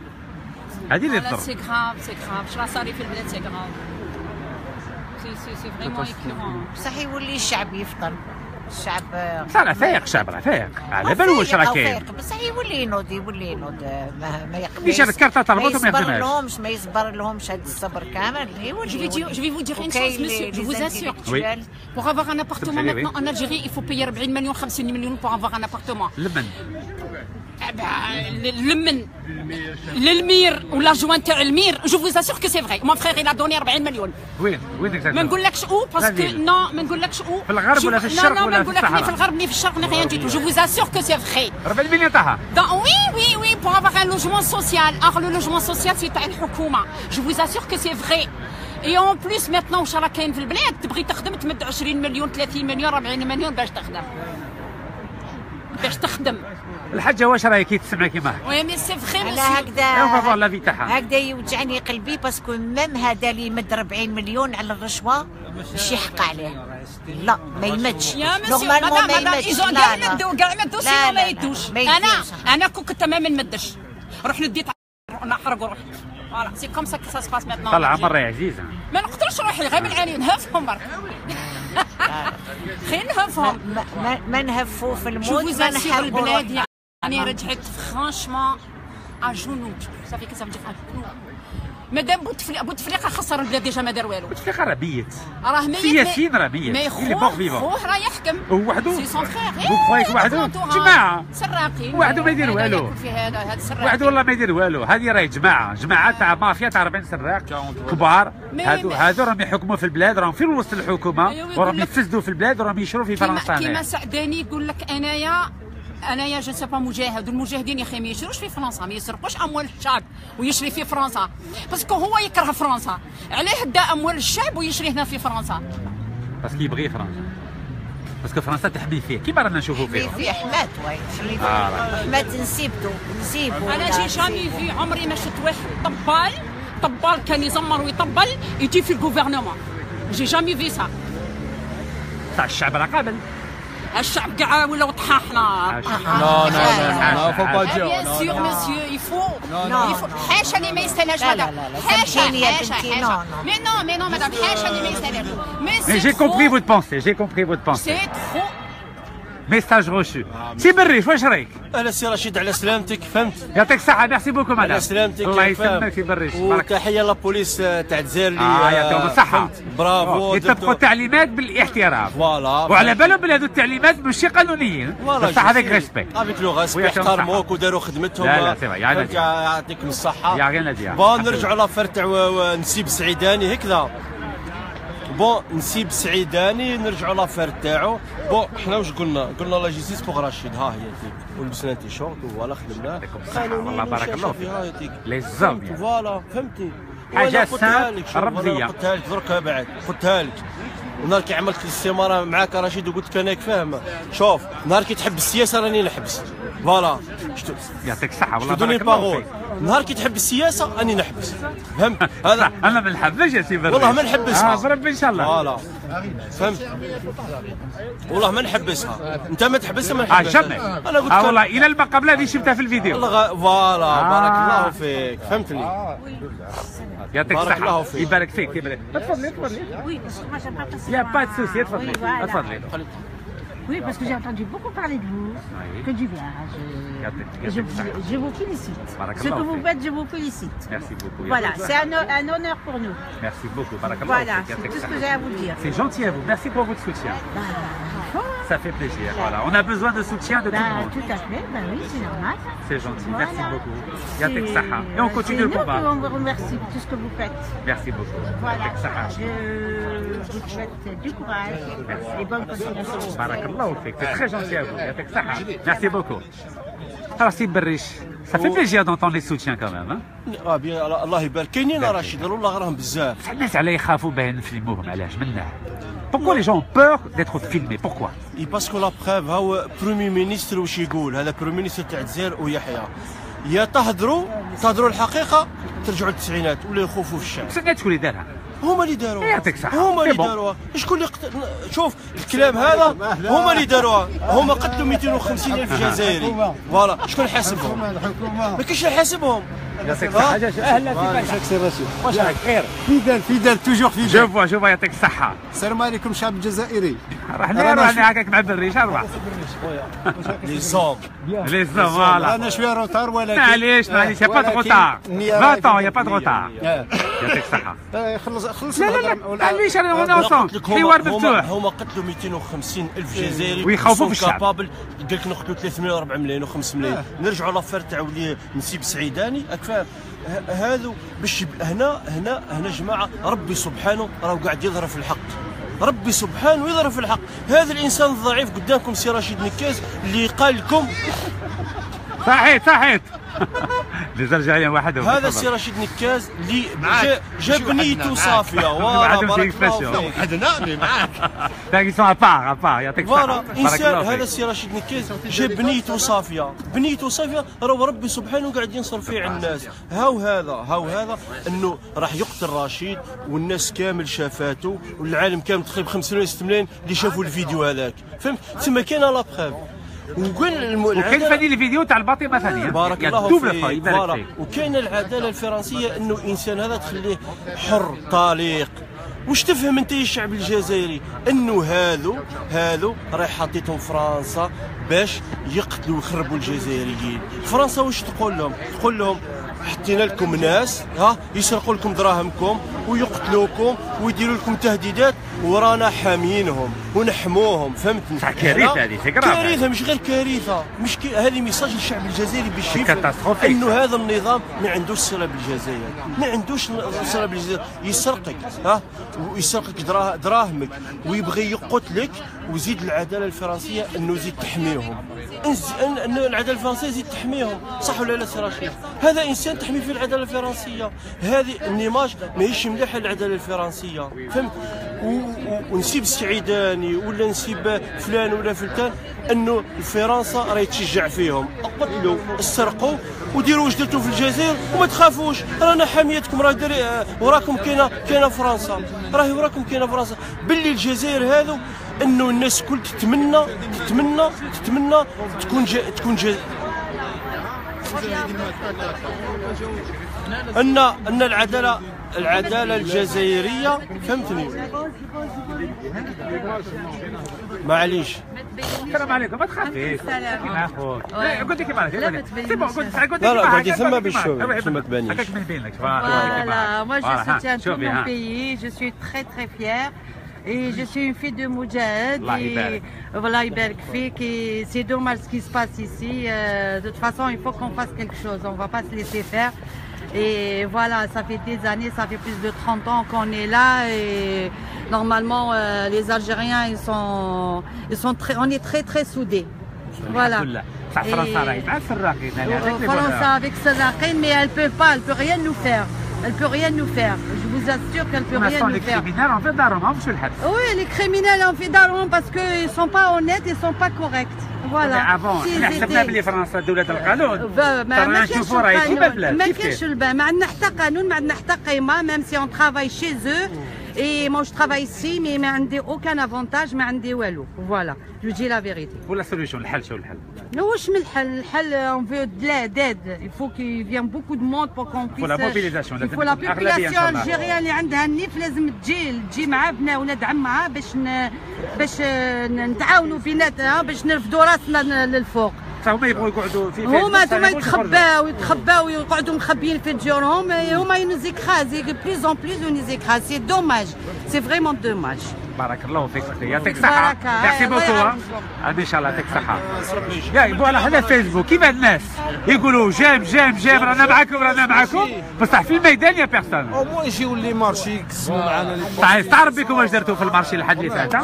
هذه اللي تضر. سي غراف شرا صاري في البلاد سي غراف سي فريمون ايكيرون. بصح يولي الشعب يفطر الشعب صار فايق، الشعب راه فايق، على بالو واش راه كاين. بصح يولي ينوض ما يقدرش هذا الكارطه تربطو ما يخدمهاش. ما يصبر لهمش هذا الصبر كامل. Je vais vous dire une chose, monsieur, je vous assure. Pour avoir un appartement maintenant en Algérie, il faut payer 40 millions, 50 millions pour avoir un appartement. للمير ولا جوان تاع المير. جو فوز اسور كو سي فري. مون فخير il a donné 40 مليون. وين ما نقولكش او باسكو نو ما نقولكش او في الغرب ولا في الشرق ولا في الصحراء. ني في الغرب ني في الشرق ني ريان دي تو. جو فوز اسور كو سي فري. 40 مليون تاعها. وي pour avoir un logement social. لو لوجمون سوسيال سي تاع الحكومه. جو فوز اسور كو سي فري. اي اون بليس ميتنون واش راه كاين في البلاد تبغي تخدم تمد 20 مليون 30 مليون 40 مليون باش تخدم. الحاجه واش راهي كي تسمع كيما وي مي سي فري على هكذا هكذا يوجعني قلبي باسكو ميم هذا اللي يمد 40 مليون على الرشوه مش يحق عليه. لا ما يمدش نورمالمون ما يمدش. كاع يمدوا سينو ما يدوش. انا كنت تمام ما نمدش روح نديت نحرق روحي. فوالا سي كوم سا كو سا سباس ميتنون. طلع مره يا عزيزه ما نقدرش روحي غير من عيني نهفهم برك. خير نهفهم ما نهفوا في الموت ما نحرقوا البلاد. يعني رجعت فرانشمون اجونو صافي كي صافي مادام بوتفليقه خسر البلاد ديجا ما دار والو. بوتفليقه راه ميت، راه ميت سياسيين راه ميت. مي خوه راه يحكم هو وحده. سي سون فخير بوكخوايك وحده جماعه سراقين وحده ما يدير والو. وحده والله ما يدير والو. هذه راهي جماعه تاع مافيا تاع 40 سراق كبار. هادو راهم يحكموا في البلاد، راهم في وسط الحكومه وراهم يفسدوا في البلاد وراهم يشروا في فرنسا. كيما سعداني يقول لك انايا جو سي با مجاهد. والمجاهدين يا اخي ما يشروش في فرنسا، ما يسرقوش اموال الشعب ويشري في فرنسا باسكو هو يكره فرنسا. علاه دا اموال الشعب ويشري هنا في فرنسا؟ باسكو يبغي فرنسا، باسكو فرنسا تحمي فيه كيما رانا نشوفوا فيه. في حمات حمات نسيبو. انا جي جامي في عمري ما شفت واحد طبال كان يزمر ويطبل يجي في الجوفرنمون. جي جامي في سا تاع الشعب راه قابل. الشعب كاع ولاو طحاحنا. لا فو با دير. بيان سور مسيو يفو حاشا اللي ما يستاهلش هذا. حاشا مي نو مدام حاشا اللي ما يستاهلش. مي جي كومبري فوت بونسي سي ترو ميساج روشو. سي بريش واش رايك؟ اهلا سي رشيد على سلامتك. فهمت يعطيك الصحة. ميرسي بوكو مدام. على سلامتك. الله يسلمك سي بريش. وتحية لابوليس تاع الجزائر اللي يعطيهم الصحة. برافو. يطبقوا التعليمات بالاحترام. فوالا وعلى بالهم بلي هذو التعليمات ماشي قانونيين بصح هذاك ريسبي. افيك لو ريسبي احترموك وداروا خدمتهم. لا سي يعطيكم الصحة. يا غير نادي. بون نرجعوا لافير تاع نسيب سعيداني هكذا. بون نسيب سعيداني نرجعوا لافير تاعو. بون حنا واش قلنا لا جيستيس بوغ رشيد. ها هي تيك ولبسنا تيشورت وفوالا خدمناه والله بارك الله فيك. لي زوم فوالا فهمتي. حاجه سامبل رمزيه. قلتها لك درك بعد قلتها لك. ونهار كي عملت الاستماره معاك رشيد وقلت لك انا فاهم. شوف نهار كي تحب السياسه راني نحبس. فوالا يعطيك الصحة والله بارك الله فيك. نهار كي تحب السياسة راني نحبس. فهمت هذا؟ أنا ما نحبش يا سي بريش. والله ما نحبسها. بربي إن شاء الله. فوالا فهمت. والله ما نحبسها. أنت ما تحبسها ما نحبسها. جمي. أنا قلت والله إلى المقابلة هذه شفتها في الفيديو. فوالا بارك الله فيك. فهمتني. يعطيك الصحة. يبارك فيك يبارك. تفضلي. يا با دو سوسي. تفضلي. Oui, parce que j'ai entendu beaucoup parler de vous, que du bien. Je vous félicite. Ce que vous faites, je vous félicite. Merci beaucoup. Voilà, c'est un honneur pour nous. Merci beaucoup. Voilà, c'est tout ce que j'ai à vous dire. C'est gentil à vous. Merci pour votre soutien. Ça fait plaisir. Voilà, on a besoin de soutien de tout le monde. Tout à fait, oui, c'est normal. C'est gentil. Merci beaucoup. Yatek Saha. Et on continue le combat. On vous remercie pour tout ce que vous faites. Merci beaucoup. Voilà, je vous souhaite du courage et bonne continuation. Barakallahu fik. C'est très gentil à vous. Yatek Saha. Merci beaucoup. Alors, c'est Berrish. Ça fait plaisir d'entendre les soutiens quand même. bien, الله يبارك. كاينين رشيد والله راهم بزاف. الناس علاه يخافوا باه نفيلموهم علاش منه. Pourquoi les gens ont peur d'être filmés? Pourquoi? parce que la preuve هو بريمي مينيستر واش يقول. هذا بريمي مينيستر تاع الجزائر ويحيى. يا تهضروا الحقيقه ترجعوا للتسعينات ولا يخوفوا في الشعب. التسعينات شكون اللي دارها؟ هما اللي داروها. يعطيك الصحة. هما اللي داروها. شكون اللي شوف الكلام هذا هما اللي داروها. هما قتلوا 250,000 جزائري. فوالا شكون حاسبهم؟ ما كاينش اللي حاسبهم. يعطيك الصحة. اهلا سي رشيد. واش راك خير؟ فيدال توجور فيدال. شوف يعطيك الصحة. السلام عليكم الشعب الجزائري. راني هكاك مع بالريش اربع. لي زوم فوالا. انا شويه روتار ولكن معليش يا با دو روتار. فاتون يا با دو روتار. يعطيك الصحة. خلص لا معليش انا اونصون حوار مفتوح. هما قتلوا 250,000 جزائري ويخوفوا في الشعب. كابابل قال لك نقتلوا 3 مليون 4 ملايين و5 ملايين. نرجعوا لافير تاع ولي نسيب سعيداني فاهم. هذو باش هنا جماعه ربي سبحانه راه قاعد يظهر في الحق. ربي سبحانه يظهر في الحق. هذا الانسان الضعيف قدامكم سي رشيد نكاز اللي قال لكم صحيت لي زرجاليين وحدهم. هذا السي رشيد نكاز اللي جاب بنيته صافيه. فوالا بارك الله فيك. حدنا معاك. باقي سون ابار يعطيك الصحة. فوالا انسان هذا السي رشيد نكاز جاب بنيته صافيه راه ربي سبحانه قاعد ينصر فيه على الناس. هاو هذا انه راح يقتل رشيد والناس كامل شافاته والعالم كامل تقريبا 5 ملايين 6 ملايين اللي شافوا الفيديو هذاك فهمت. تما كاينه لا بروف. وكاين ثاني الفيديو تاع الباطمه ثانيه. بارك الله فيك. وكاين العداله الفرنسيه انه الانسان هذا تخليه حر طليق. واش تفهم انت يا الشعب الجزائري؟ انه هذو راح حطيتهم فرنسا باش يقتلوا ويخربوا الجزائريين. فرنسا واش تقول لهم؟ تقول لهم حطينا لكم ناس يسرقوا لكم دراهمكم ويقتلوكم ويديروا لكم تهديدات ورانا حامينهم ونحموهم فهمتني. كارثه هذه كارثه مش غير كارثه مش هذه ميساج للشعب الجزائري باش يفهم انه هذا النظام ما عندوش صله بالجزائر. ما عندوش صله بالجزائر. يسرقك ويسرقك دراهمك ويبغي يقتلك. وزيد العداله الفرنسيه انه زيد تحميهم. انه العداله الفرنسيه زيد تحميهم. صح ولا لا سي رشيد؟ هذا انسان تحمي فيه العداله الفرنسيه. هذه النماذج ماهيش مليحه العداله الفرنسيه فهمت. ونسيب السعيداني ولا نسيب فلان ولا فلان انه فرنسا راهي تشجع فيهم. قتلوا سرقوا وديروا واش درتوا في الجزائر وما تخافوش رانا حاميتكم. راه وراكم كاينه فرنسا. راهي وراكم كاينه فرنسا. باللي الجزائر هذو انه الناس كل تتمنى تكون ان العداله الجزائريه فهمتني. معليش السلام عليكم ما تخافيش كيما خوك. قلت لك كيما سي بون قلت لا قاعد ثم باش ما تبانيش. هكاك ما يبين لك. Voilà, moi je soutiens tout mon pays, je suis très fière. Et je suis une fille de Moudjahid. Voilà, c'est dommage ce qui se passe ici. De toute façon, il faut qu'on fasse quelque chose. On ne va pas se laisser faire. Et voilà, ça fait des années, ça fait plus de 30 ans qu'on est là. Et normalement, les Algériens, on est très soudés. Voilà. France avec Sarrakhine, mais elle peut rien nous faire. Elle peut rien nous faire. Je vous assure qu'elle peut rien nous faire. Oui, les criminels en fait d'armes parce qu'ils sont pas honnêtes, ils sont pas corrects. Voilà. حسبنا بلي فرنسا دولة القانون. ترى نشوفوا راهي كيما البلاد. ما كاينش البان، ما عندنا حتى قانون، ما عندنا حتى قيمة، même si on travaille chez eux. Et moi je travaille ici, mais ما عندي aucun avantage, ما عندي والو. Voilà. Je dis la vérité. ولا solution الحل شو الحل؟ واش من الحل on veut de l'aide. Il faut qu'il vienne beaucoup de monde pour qu'on puisse. Il faut la population algérienne اللي عندها النيف لازم تجي مع ولاد عمها باش نتعاونوا بيناتنا باش نرفدوا راسنا للفوق. هما يبغوا يقعدوا في هما يتخباو ويقعدوا مخبيين في ديورهم. هما ينزيكرازي بليز اون بليز ينزيكراز. سي دوماج سي فريمون دوماج. بارك الله فيك اختي يعطيك الصحة. ميرسي بوكو. ان شاء الله يعطيك الصحة. يا فوالا حنا فيسبوك كيما الناس يقولوا جيم رانا معاكم بصح في الميدان يا بيرسون. او موان يجيو لي مارشي يقسموا معنا. صحيح تعرف بكم واش درتوا في المارشي الحد اللي فات؟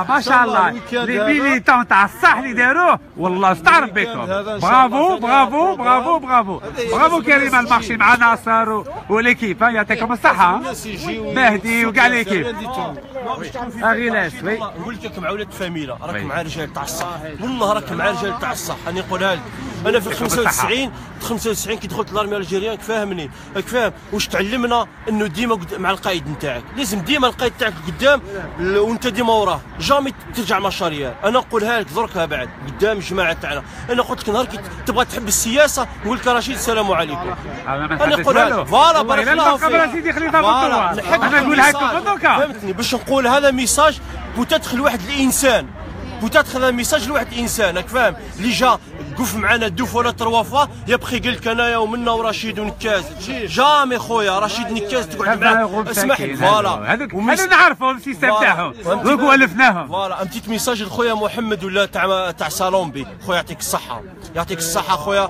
ما شاء الله لي ميليتون تاع الصح اللي داروه والله استعرف بكم. برافو كريمه المارشي مع ناصر وليكيب يعطيكم الصحة. مهدي وكاع ليكيب. غيلاس نقول لك مع ولاد فاميله راك مع رجال تاع الصح. والله راك مع رجال تاع الصح. انا نقولها لك انا في 95 كي دخلت لارمي الجيريان كفاهمني كفاهم واش تعلمنا انه ديما مع القائد نتاعك لازم ديما القائد تاعك قدام وانت ديما وراه جامي ترجع مشاريع. انا نقولها لك دركها بعد قدام الجماعه تاعنا. انا قلت لك نهار كي تبغى تحب السياسه نقول لك رشيد السلام عليكم. انا نقولها لك فوالا بارك الله فيك. انا نقولها لكم دوكا فهمتني باش نقول هذا ميساج بوتاتخ لواحد الانسان بوتاتخ هذا ميساج لواحد الانسان راك فاهم اللي جا قف معنا دوف ولا تروا فوا يبقي قال لك انايا ومنا ورشيد ونكاز جامي خويا رشيد نكاز تقعد معاه اسمح لي فوالا هذوك نعرفهم السيستم تاعهم دوك والفناهم فوالا امتيت ميساج لخويا محمد ولا تاع صالومبي خويا يعطيك الصحه يعطيك الصحه خويا.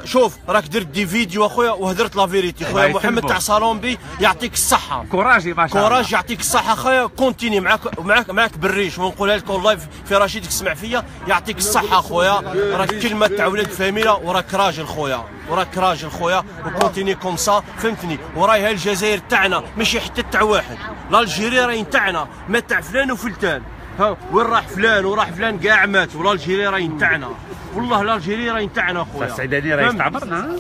شوف راك درت دي فيديو اخويا وهدرت لا فيريتي خويا محمد تاع صالومبي يعطيك الصحه كوراجي ما شاء الله كوراج يعطيك الصحه خويا كونتيني معاك بالريش ونقولها لك والله في رشيد تسمع فيا يعطيك الصحه خويا راك كلمه تاع ولاد فاميله وراك راجل خويا وراك راجل خويا وكونتيني كوم سا فهمتني. وراي هاي الجزائر تاعنا ماشي حتى تاع واحد الجيري راهي تاعنا ما تاع فلان وفلتان وين راح فلان وراح فلان كاع مات والجيري راهي تاعنا والله الجيري راهي تاعنا خويا. السعيداني راه يستعمرنا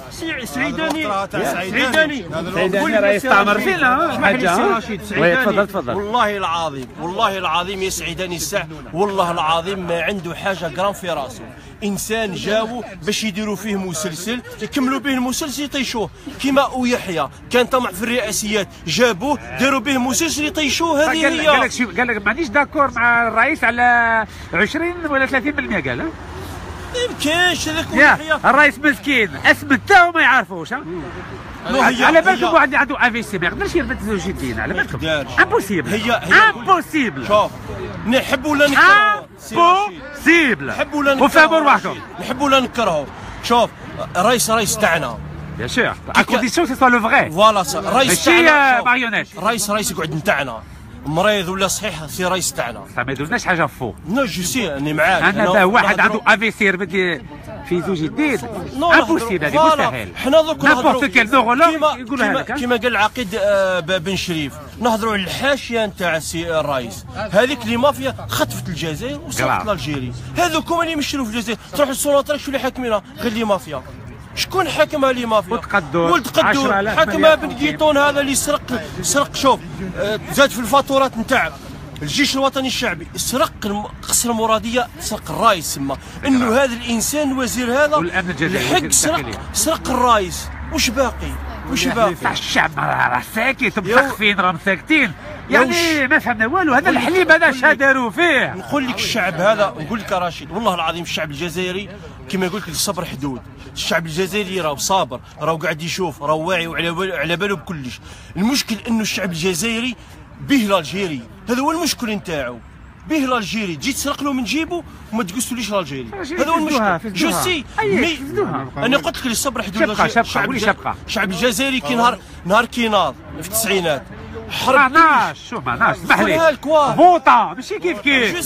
سعيداني راه يستعمر فينا حاجه تفضل والله العظيم يا سعيداني الساع والله العظيم ما عنده حاجه قرام في راسه. انسان جاو باش يديروا فيه مسلسل يكملوا به المسلسل يطيشوه كيما او يحيى كان طمع في الرئاسيات جابوه داروا به مسلسل يطيشوه. هذه هي قال لك مانيش داكور مع الرئيس على 20 ولا 30% قال يمكنش هذاك الرئيس مسكين اسم تاعو ما يعرفوش على بالكم واحد عنده افيسي ما يقدرش يربط زوج يدين على بالكم امبوسيبل هي امبوسيبل. شوف نحب ولا نكرهو امبوسيبل نحب ولا نكرهو وفهموا رواحكم نحب ولا نكرهو. شوف الرئيس تاعنا بيان سور ا كونديسيون سي سوا لو فغي فوالا الرئيس تاعنا ماشي ماريونيت الرئيس يقعد نتاعنا مريض ولا صحيح سي رئيس تاعنا ما يدوزناش حاجه فوق. نو جو سي اني معاك انا واحد عنده افيسي يربط في زوج يدين امبوسيبل هذه مستحيل. حنا دوك نهضروا كيما قال العقيد بن شريف نهضروا على الحاشيه نتاع السي الرئيس. هذيك لي مافيا خطفت الجزائر وصرفت الجيري هذوك هما اللي يمشروا في الجزائر. تروح للسلطات شو اللي حاكمينها غير لي مافيا. شكون حاكمها لي مافيا؟ ولد قدور حاكمها بن قيطون هذا اللي سرق شوف زاد في الفاتورات نتاع الجيش الوطني الشعبي سرق قصر المراديه سرق الرايس سما انه هذا الانسان الوزير هذا الحق سرق الرايس. وش باقي تاع الشعب راه ساكت مسخفين راهم ساكتين يعني ما فهمنا والو. هذا الحليب هذا شا داروا فيه. نقول لك الشعب هذا نقول لك رشيد والله العظيم الشعب الجزائري كما يقول لك الصبر حدود. الشعب الجزائري راه صابر راه قاعد يشوف راه واعي وعلى باله بكلش. المشكل انه الشعب الجزائري به الجيري هذا هو المشكل نتاعو به الجيري تجي تسرق له من جيبه وما تقصوليش الجيري هذا هو المشكل. جو سي انا قلت لك الصبر حدود. الشعب الجزائري كي نهار كي ناض في التسعينات حرب معناش اسمح لي فوطا ماشي كيف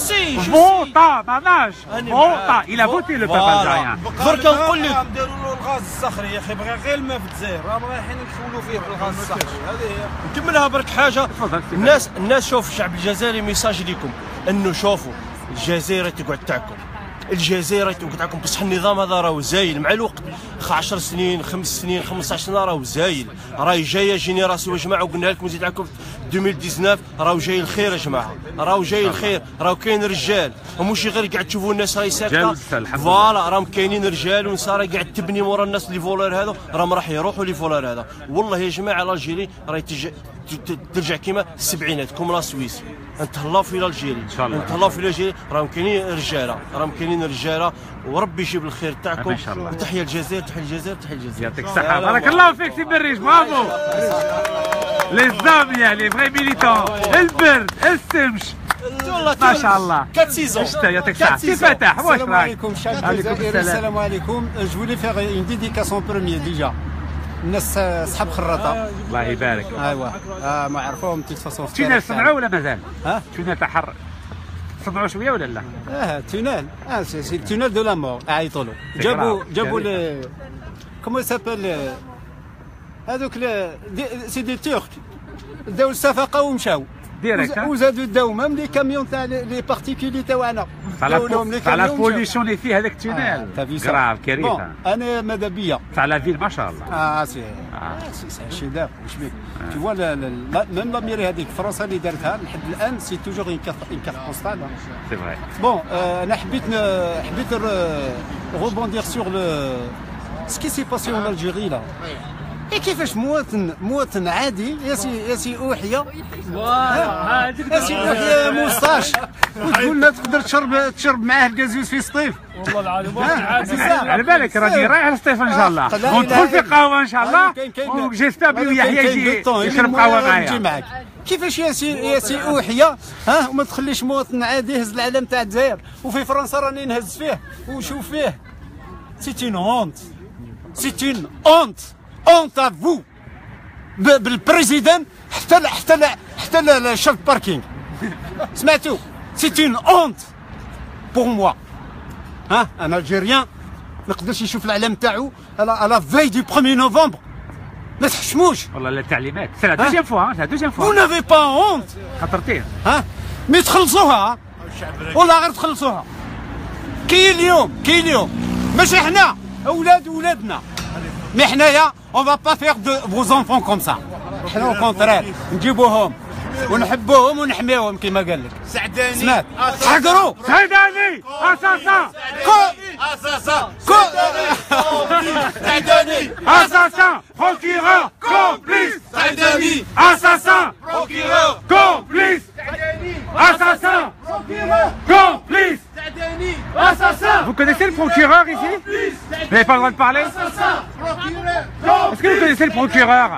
فوطا معناش فوطا الى فوتي لو بابا درك نقول لك داروا له الغاز الصخري يا اخي بغى غير الماء في الجزائر راهم رايحين يدخلوا فيه بالغاز الصخري. هذه هي نكملها برك حاجه. الناس شوف الشعب الجزائري ميساج ليكم انه شوفوا الجزائر تقعد تاعكم الجزائر تقعد تاعكم بصح النظام هذا راهو زايل مع الوقت 10 سنين 5 سنين 15 سنه راهو زايل راهي جايه جينيراسيون يا جماعه وقلنا لكم نزيد لكم 2019 راهو جاي الخير يا جماعه راهو جاي الخير راهو كاين رجال وماشي غير قاعد تشوفوا الناس راهي ساكته فوالا راهم كاينين رجال ونساء راهي قاعد تبني مورا الناس لي فولار هذا راهم راح يروحوا لي فولار هذا. والله يا جماعه الجيري راهي ترجع كيما السبعينات كوم لا سويس. نتهلاو في الجيري نتهلاو في الجيري راهم كاينين رجاله وربي يجيب الخير تاعكم. تحيه الجزائر تحيه الجزائر تحيه الجزائر. يعطيك الصحه بارك الله فيك سي بريش برافو لي زام يعني فغي ميليتون البرد السمش ما شاء الله 4 سيزون يعطيك الصحه سي فتح واش راك؟ السلام عليكم شعب الجزائر السلام عليكم. جو فولي فيغ اون ديديكاسيون بروميير ديجا الناس صحاب خراطه الله يبارك. ايوا ما عرفوهم تي فاصون تونيل صنعوا ولا مازال؟ تونيل تاع حر صنعوا شويه ولا لا؟ تونيل سي تونيل دو لا مور عيطوا له جابوا كومون سابيل هذوك سي دي تورك داو الصفقه ومشاو ديريكت وزادوا داو ميم لي كاميون تاع لي بارتيكولي تاعنا تاع لا بوليسيون اللي فيه هذاك التونيل كراف كارثه. انا ماذا بيا تاع لا فيل ما شاء الله. سي شي داف واش بيك tu vois ميم لا ميري هذيك فرنسا اللي دارتها لحد الان سي توجور اون كارت بوستال. سي فري. بون انا حبيت rebondir sur ce qui s'est passé en Algérie là. كيفاش مواطن عادي ياسي اوحيه ياسي اوحيه موسطاش وتقول لا تقدر تشرب معاه الكازوز في سطيف. والله العظيم على بالك راني رايح لسطيف ان شاء الله وندخل في قهوه ان شاء الله وجيسبر بلي يحيى يجي يشرب قهوه معايا. كيفاش ياسي اوحيه وما تخليش مواطن عادي يهز العلم تاع الجزائر وفي فرنسا راني نهز فيه وشوف فيه. سي اون اونت سي اون اونت اونت ا فو بالبريزيدنت حتى الشرط باركينغ سمعتوا. سي اون اونت بور موا. ان الجيريان ما يقدرش يشوف العلم تاعو على في دو 1 نوفمبر. ما تحشموش والله التعليمات. سي لا دوزيام فوا لا دوزيام فوا. فو نافي با اونت خطرتين. مي تخلصوها والله غير تخلصوها. كاين اليوم ماشي حنا ولادنا مي حنايا اون فا با فيغ دو فوز انفون كوم سا. حنا او كونترير نجيبوهم ونحبوهم ونحميوهم كما قال لك. سعداني سمعت حقروا سعداني اساسا سعداني اساسا بروكيرور كومبليس سعداني اساسا بروكيرور كومبليس اساسا complice. Vous connaissez le procureur ici? Vous n'avez pas le droit de parler? Est-ce que vous connaissez le procureur?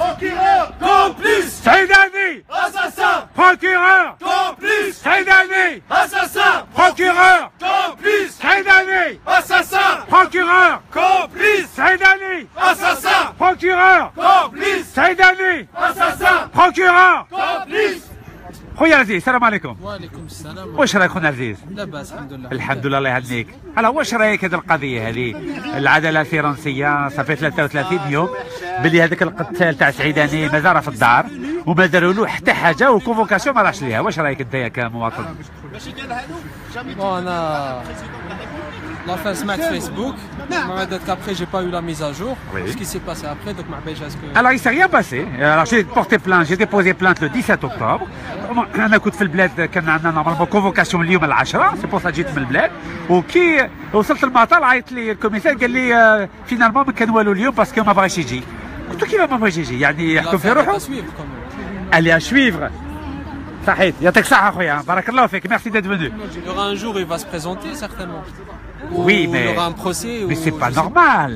Procureur complice. Saïd Alvi. Assassin. Procureur complice. Saïd Alvi. Assassin. Procureur complice. Saïd Alvi. Assassin. Procureur complice. Saïd Alvi. Assassin. Procureur complice. Saïd Alvi. Assassin. Procureur complice. خويا عزيز السلام عليكم. وعليكم السلام. واش رايك خونا عزيز؟ لاباس الحمد لله. الحمد لله الله يهنيك. هلا واش رايك هذه القضيه هذه العداله الفرنسيه صافي 33 يوم باللي هذاك القتال تاع سعيداني مازال في الدار وما داروا له حتى حاجه وكونفوكاسيون ما راحش ليها. واش رايك انت كمواطن؟ انا l'affaire سمعت فيسبوك ما دات après j'ai pas eu la mise à jour. Ce qui s'est passé après donc ما عرفتش اسكو. Alors il s'est rien passé. Alors j'ai porté plainte, j'ai déposé plainte le 17 octobre. انا كنت في البلاد كان عندنا نورمالمون كونفوكاسيون اليوم ال 10 سي بور سا جيت من البلاد وكي وصلت المطار عيط لي الكوميسار قال لي فينالمون ما كان والو اليوم باسكو ما بغاش يجي. قلت له كيف ما بغاش يجي يعني يحكم في روحه؟ allez à suivre. صحيت يعطيك الصحة خويا بارك الله فيك merci d'être venu. Il y aura un jour il va se présenter certainement. Oui mais il y aura un procès. Mais c'est pas normal.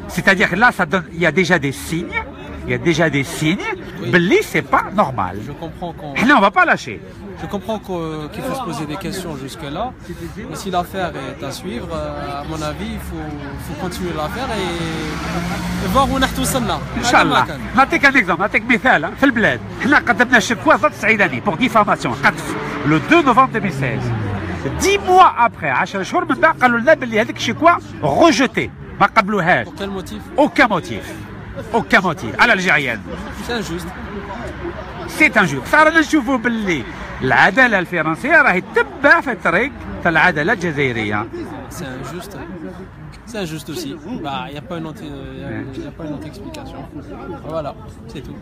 C'est-à-dire que là ça donne il y a déjà des signes. Il y a déjà des signes. Belli, c'est pas normal. Je comprends qu'on. Là, on va pas lâcher. Je comprends qu'il faut se poser des questions jusque-là. Mais si l'affaire est à suivre, à mon avis, il faut continuer l'affaire et voir où on est tous là. ان شاء الله. نعطيك ان اكزومبل، نعطيك مثال في البلاد، حنا قدمنا شكوى ضد سعيداني بور ديفاماسيون قذف لو 2 نوفمبر 2016. 10 mois après 10 شهور من بعد قالوا لنا باللي هذيك الشكوى روجوتي ما قبلوهاش. Pour quel motif? Aucun motif. Aucun motif. À l'algérienne. C'est injuste. C'est injuste. صار نشوفوا باللي العدالة الفرنسية راهي تتبع في الطريق تاع العدالة الجزائرية. C'est injuste. C'est injuste aussi. Bah, il n'y a pas une autre explication. Voilà, c'est tout.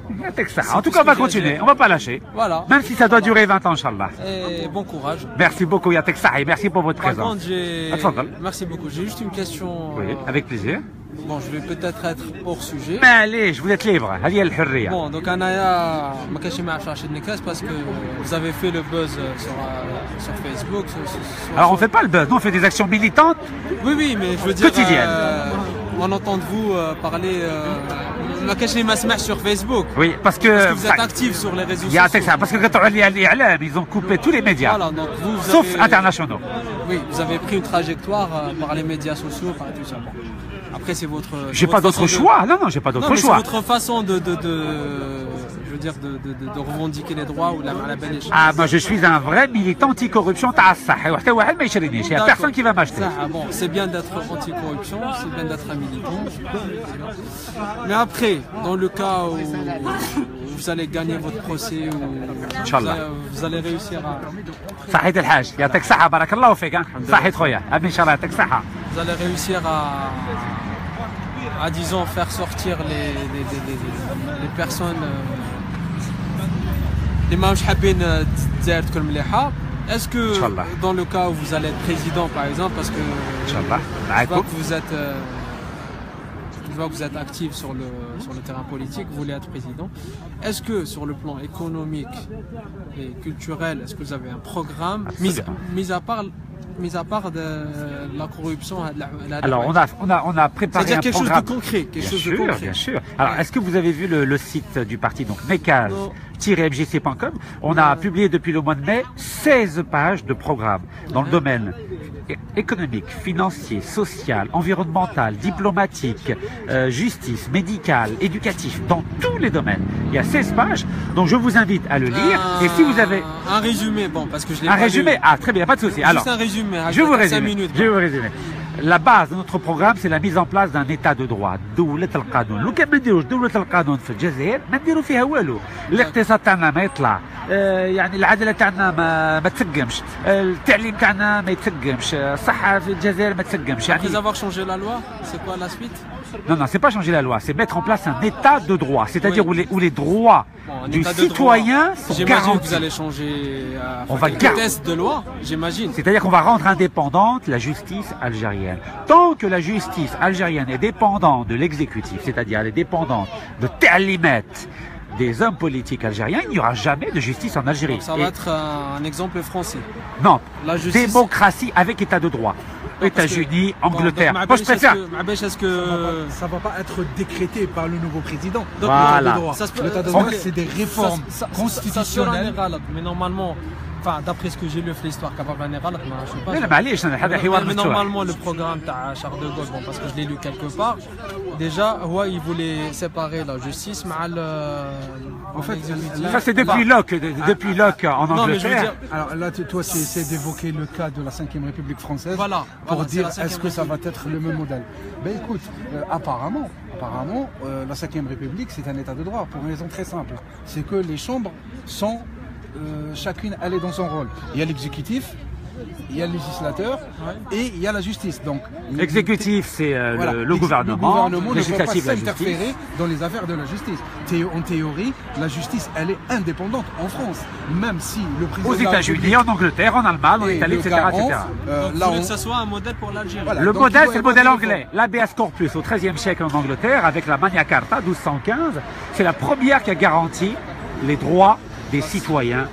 En tout cas, on va continuer. On ne va pas lâcher. Voilà. Même si ça doit durer 20 ans, Inch'Allah. Et bon courage. Merci beaucoup, Yatek Sahi. Merci pour votre Par présence. contre, merci beaucoup. J'ai juste une question. Oui, avec plaisir. Bon, je vais peut-être être hors sujet. Mais allez, je vous êtes libre. Allez, الحرية. Bon, donc Anaya, ma caché m'a cherché de Nicolas parce que vous avez fait le buzz sur Facebook. Alors, on ne fait pas le buzz. Nous, on fait des actions militantes. Oui, oui, mais je veux dire. Quotidiennes. On entend de vous parler. Ma caché m'a smash sur Facebook. Oui, parce que vous êtes actif sur les réseaux sociaux. Parce que ils ont coupé tous les médias. Voilà, donc vous sauf avez, internationaux. Oui, vous avez pris une trajectoire par les médias sociaux, par tout ça. Après, c'est votre. J'ai pas d'autre choix. Non, non, j'ai pas d'autre choix. C'est votre façon je veux dire, de revendiquer les droits ou la belle échelle. Ah, moi, je suis un vrai militant anti-corruption. Il n'y a personne qui va m'acheter. Bon, c'est bien d'être anti-corruption, c'est bien d'être un militant. Mais après, dans le cas où vous allez gagner votre procès ou vous allez réussir à... صحيت الحاج يعطيك الصحة بارك الله فيك صحيت خويا أمين إن شاء الله يعطيك الصحة. Vous allez réussir à disons faire sortir les personnes اللي ماهمش حابين الجزائر تكون مليحة. Est-ce que dans le cas où vous allez être président par exemple, parce que je vois que vous êtes actif sur le terrain politique, vous voulez être président. Est-ce que sur le plan économique et culturel, est-ce que vous avez un programme mis à part de la corruption? Alors on a préparé un quelque chose de concret, Bien sûr. Alors est-ce que vous avez vu le site du parti, donc mecaz-mjc.com? On a publié depuis le mois de mai 16 pages de programme dans le domaine économique, financier, social, environnemental, diplomatique, justice, médical, éducatif, dans tous les domaines. Il y a 16 pages, donc je vous invite à le lire. Et si vous avez un résumé, bon, parce que je l'ai un résumé, ah très bien, pas de souci. Alors, juste un résumé. Je vais vous résumer. La base de notre programme, c'est la mise en place d'un état de droit. دولة القانون. لو كان ما نديروش دولة القانون في الجزائر ما نديروا فيها والو. الاقتصاد تاعنا ما يطلع. يعني العدالة تاعنا ما تسقمش. التعليم تاعنا ما يتسقمش. الصحة في الجزائر ما تسقمش. يعني Après avoir changé la loi, c'est quoi la suite? Non, c'est pas changer la loi, c'est mettre en place un état de droit, c'est-à-dire où les droits du citoyen sont garantis. J'imagine que vous allez changer un test de loi, j'imagine. C'est-à-dire qu'on va rendre indépendante la justice algérienne. Tant que la justice algérienne est dépendante de l'exécutif, c'est-à-dire elle est dépendante de ta'limat des hommes politiques algériens, il n'y aura jamais de justice en Algérie. Donc ça va être un exemple français. Non, la justice... démocratie avec état de droit. États-Unis, Angleterre. Moi, je préfère. Est-ce que ça va pas être décrété par le nouveau président? Voilà. L'état de droit, c'est des réformes constitutionnelles. Mais normalement, enfin, d'après ce que j'ai lu, l'histoire Kababane Ghalat, je sais pas. Mais normalement, le programme de Charles de Gaulle, bon, parce que je l'ai lu quelque part, déjà, il voulait séparer la justice, en fait, ça c'est depuis Locke en Angleterre. Non, mais je veux dire... Alors là, toi, c'est d'évoquer le cas de la 5e République française pour dire est-ce que ça va être le même modèle. Ben écoute, apparemment, la 5e République, c'est un état de droit pour une raison très simple. C'est que les chambres sont chacune elle est dans son rôle. Il y a l'exécutif, il y a le législateur et il y a la justice. Donc l'exécutif c'est le gouvernement, le législatif ne peut pas s'interférer dans les affaires de la justice. En théorie, la justice elle est indépendante en France, même si le président aux États-Unis, en Angleterre, en Allemagne, en Italie, etc. Là, que ça soit un modèle pour l'Algérie. Voilà, le modèle c'est le modèle anglais. L'habeas corpus au XIIIe siècle en Angleterre avec la Magna Carta 1215, c'est la première qui a garanti les droits des citoyens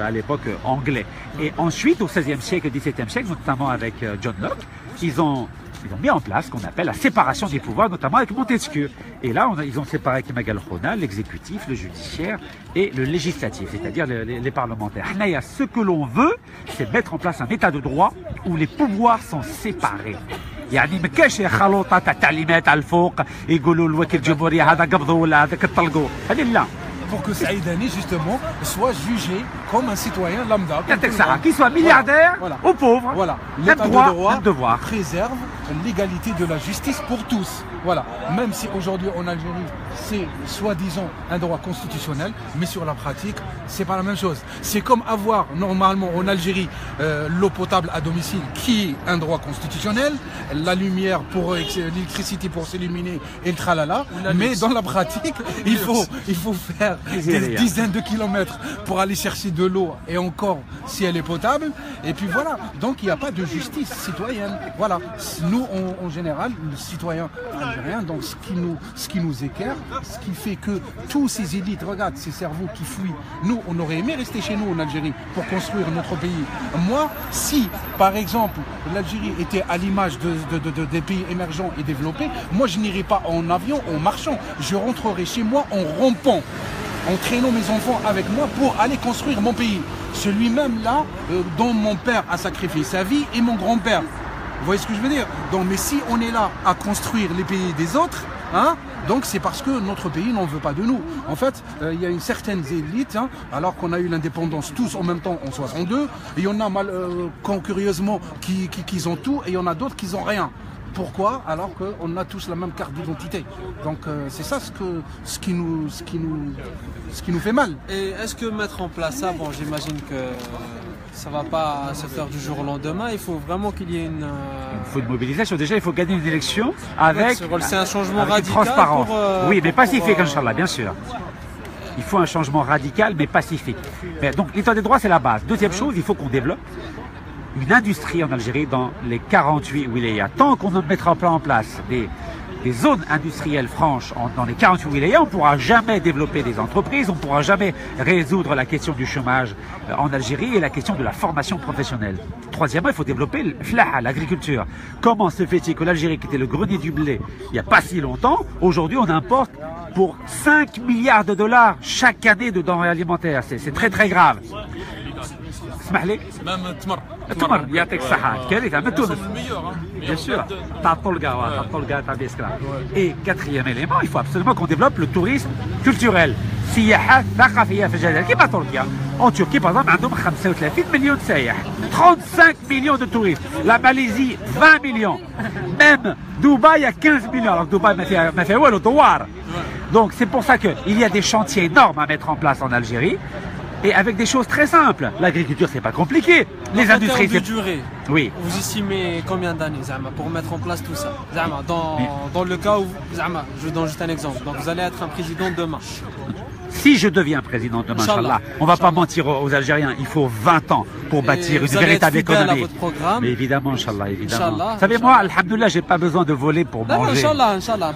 à l'époque anglais. Et ensuite, au XVIe siècle et XVIIe siècle, notamment avec John Locke, ils ont mis en place ce qu'on appelle la séparation des pouvoirs, notamment avec Montesquieu. Et là, ils ont séparé Kemal Khona, l'exécutif, le judiciaire et le législatif, c'est-à-dire les parlementaires. Ce que l'on veut, c'est mettre en place un état de droit où les pouvoirs sont séparés. يعني ما كاش خلوطه تاع تعليمات على الفوق يقولوا الوكيل الجمهوريه هذا قبضوا ولا هذاك طلقوا هذه لا. Pour que Saïdani, justement, soit jugé comme un citoyen lambda. Qu'il soit milliardaire ou pauvre. Voilà. L'état de droit préserve l'égalité de la justice pour tous. Voilà. Même si aujourd'hui en Algérie, c'est soi-disant un droit constitutionnel, mais sur la pratique, c'est pas la même chose. C'est comme avoir normalement en Algérie l'eau potable à domicile, qui est un droit constitutionnel, la lumière pour l'électricité pour s'illuminer et le tralala. Mais dans la pratique, il faut faire des dizaines de kilomètres pour aller chercher de l'eau et encore si elle est potable. Et puis voilà, donc il n'y a pas de justice citoyenne. Voilà, nous en général, le citoyen algérien, donc ce qui nous équerre, ce qui fait que tous ces élites, regarde ces cerveaux qui fuient, nous on aurait aimé rester chez nous en Algérie pour construire notre pays. Moi, si par exemple l'Algérie était à l'image des pays émergents et développés, moi je n'irais pas en avion, en marchant, je rentrerai chez moi en rampant, en traînant mes enfants avec moi pour aller construire mon pays. Celui-même là, dont mon père a sacrifié sa vie et mon grand-père. Vous voyez ce que je veux dire? Donc, mais si on est là à construire les pays des autres, donc c'est parce que notre pays n'en veut pas de nous. En fait, il y a une certaine élite, alors qu'on a eu l'indépendance tous en même temps en 62, et il y en a curieusement qui ont tout et il y en a d'autres qui n'ont rien. pourquoi alors qu'on a tous la même carte d'identité. Donc c'est ça ce qui nous fait mal. Et est-ce que mettre en place ça, bon j'imagine que ça va pas se faire du jour au lendemain, il faut vraiment qu'il y ait une... Il faut une mobilisation, déjà il faut gagner une élection avec... C'est un changement avec radical transparence. Oui, mais pacifique, pour, Inch'Allah, bien sûr. Il faut un changement radical, mais pacifique. Mais donc l'état des droits, c'est la base. Deuxième chose, il faut qu'on développe une industrie en Algérie dans les 48 wilayas. Tant qu'on ne mettra pas en place des zones industrielles franches dans les 48 wilayas, on ne pourra jamais développer des entreprises, on ne pourra jamais résoudre la question du chômage en Algérie et la question de la formation professionnelle. Troisièmement, il faut développer l'agriculture. Comment se fait-il que l'Algérie, qui était le grenier du blé il n'y a pas si longtemps, aujourd'hui on importe pour 5 milliards de dollars chaque année de denrées alimentaires. C'est très très grave. اسمح لي التمر يعطيك الصحة كارثة من تونس bien sûr تاع الطلقة تاع بيسكرا. Et quatrième élément, il faut absolument qu'on développe le tourisme culturel. سياحة ثقافية في الجزائر كيما تركيا. En Turquie par exemple عندهم 35 مليون سائح 35 millions de touristes. La Malaisie 20 millions. Même Dubaï a 15 millions. Alors Dubaï ما فيها والو دوار. Donc c'est pour ça qu'il y a des chantiers énormes à mettre en place en Algérie. Et avec des choses très simples. L'agriculture, c'est pas compliqué. Les industries, c'est... durée. Oui. Vous estimez combien d'années, Zama, pour mettre en place tout ça? Zama, dans le cas où, Zama, je donne juste un exemple. Donc vous allez être un président demain. Si je deviens président demain, Inch'Allah, on ne va pas mentir aux Algériens, il faut 20 ans pour bâtir une véritable économie. Mais évidemment, Inch'Allah, évidemment. Vous savez, moi, Alhamdoulilah, je n'ai pas besoin de voler pour manger. Inch'Allah.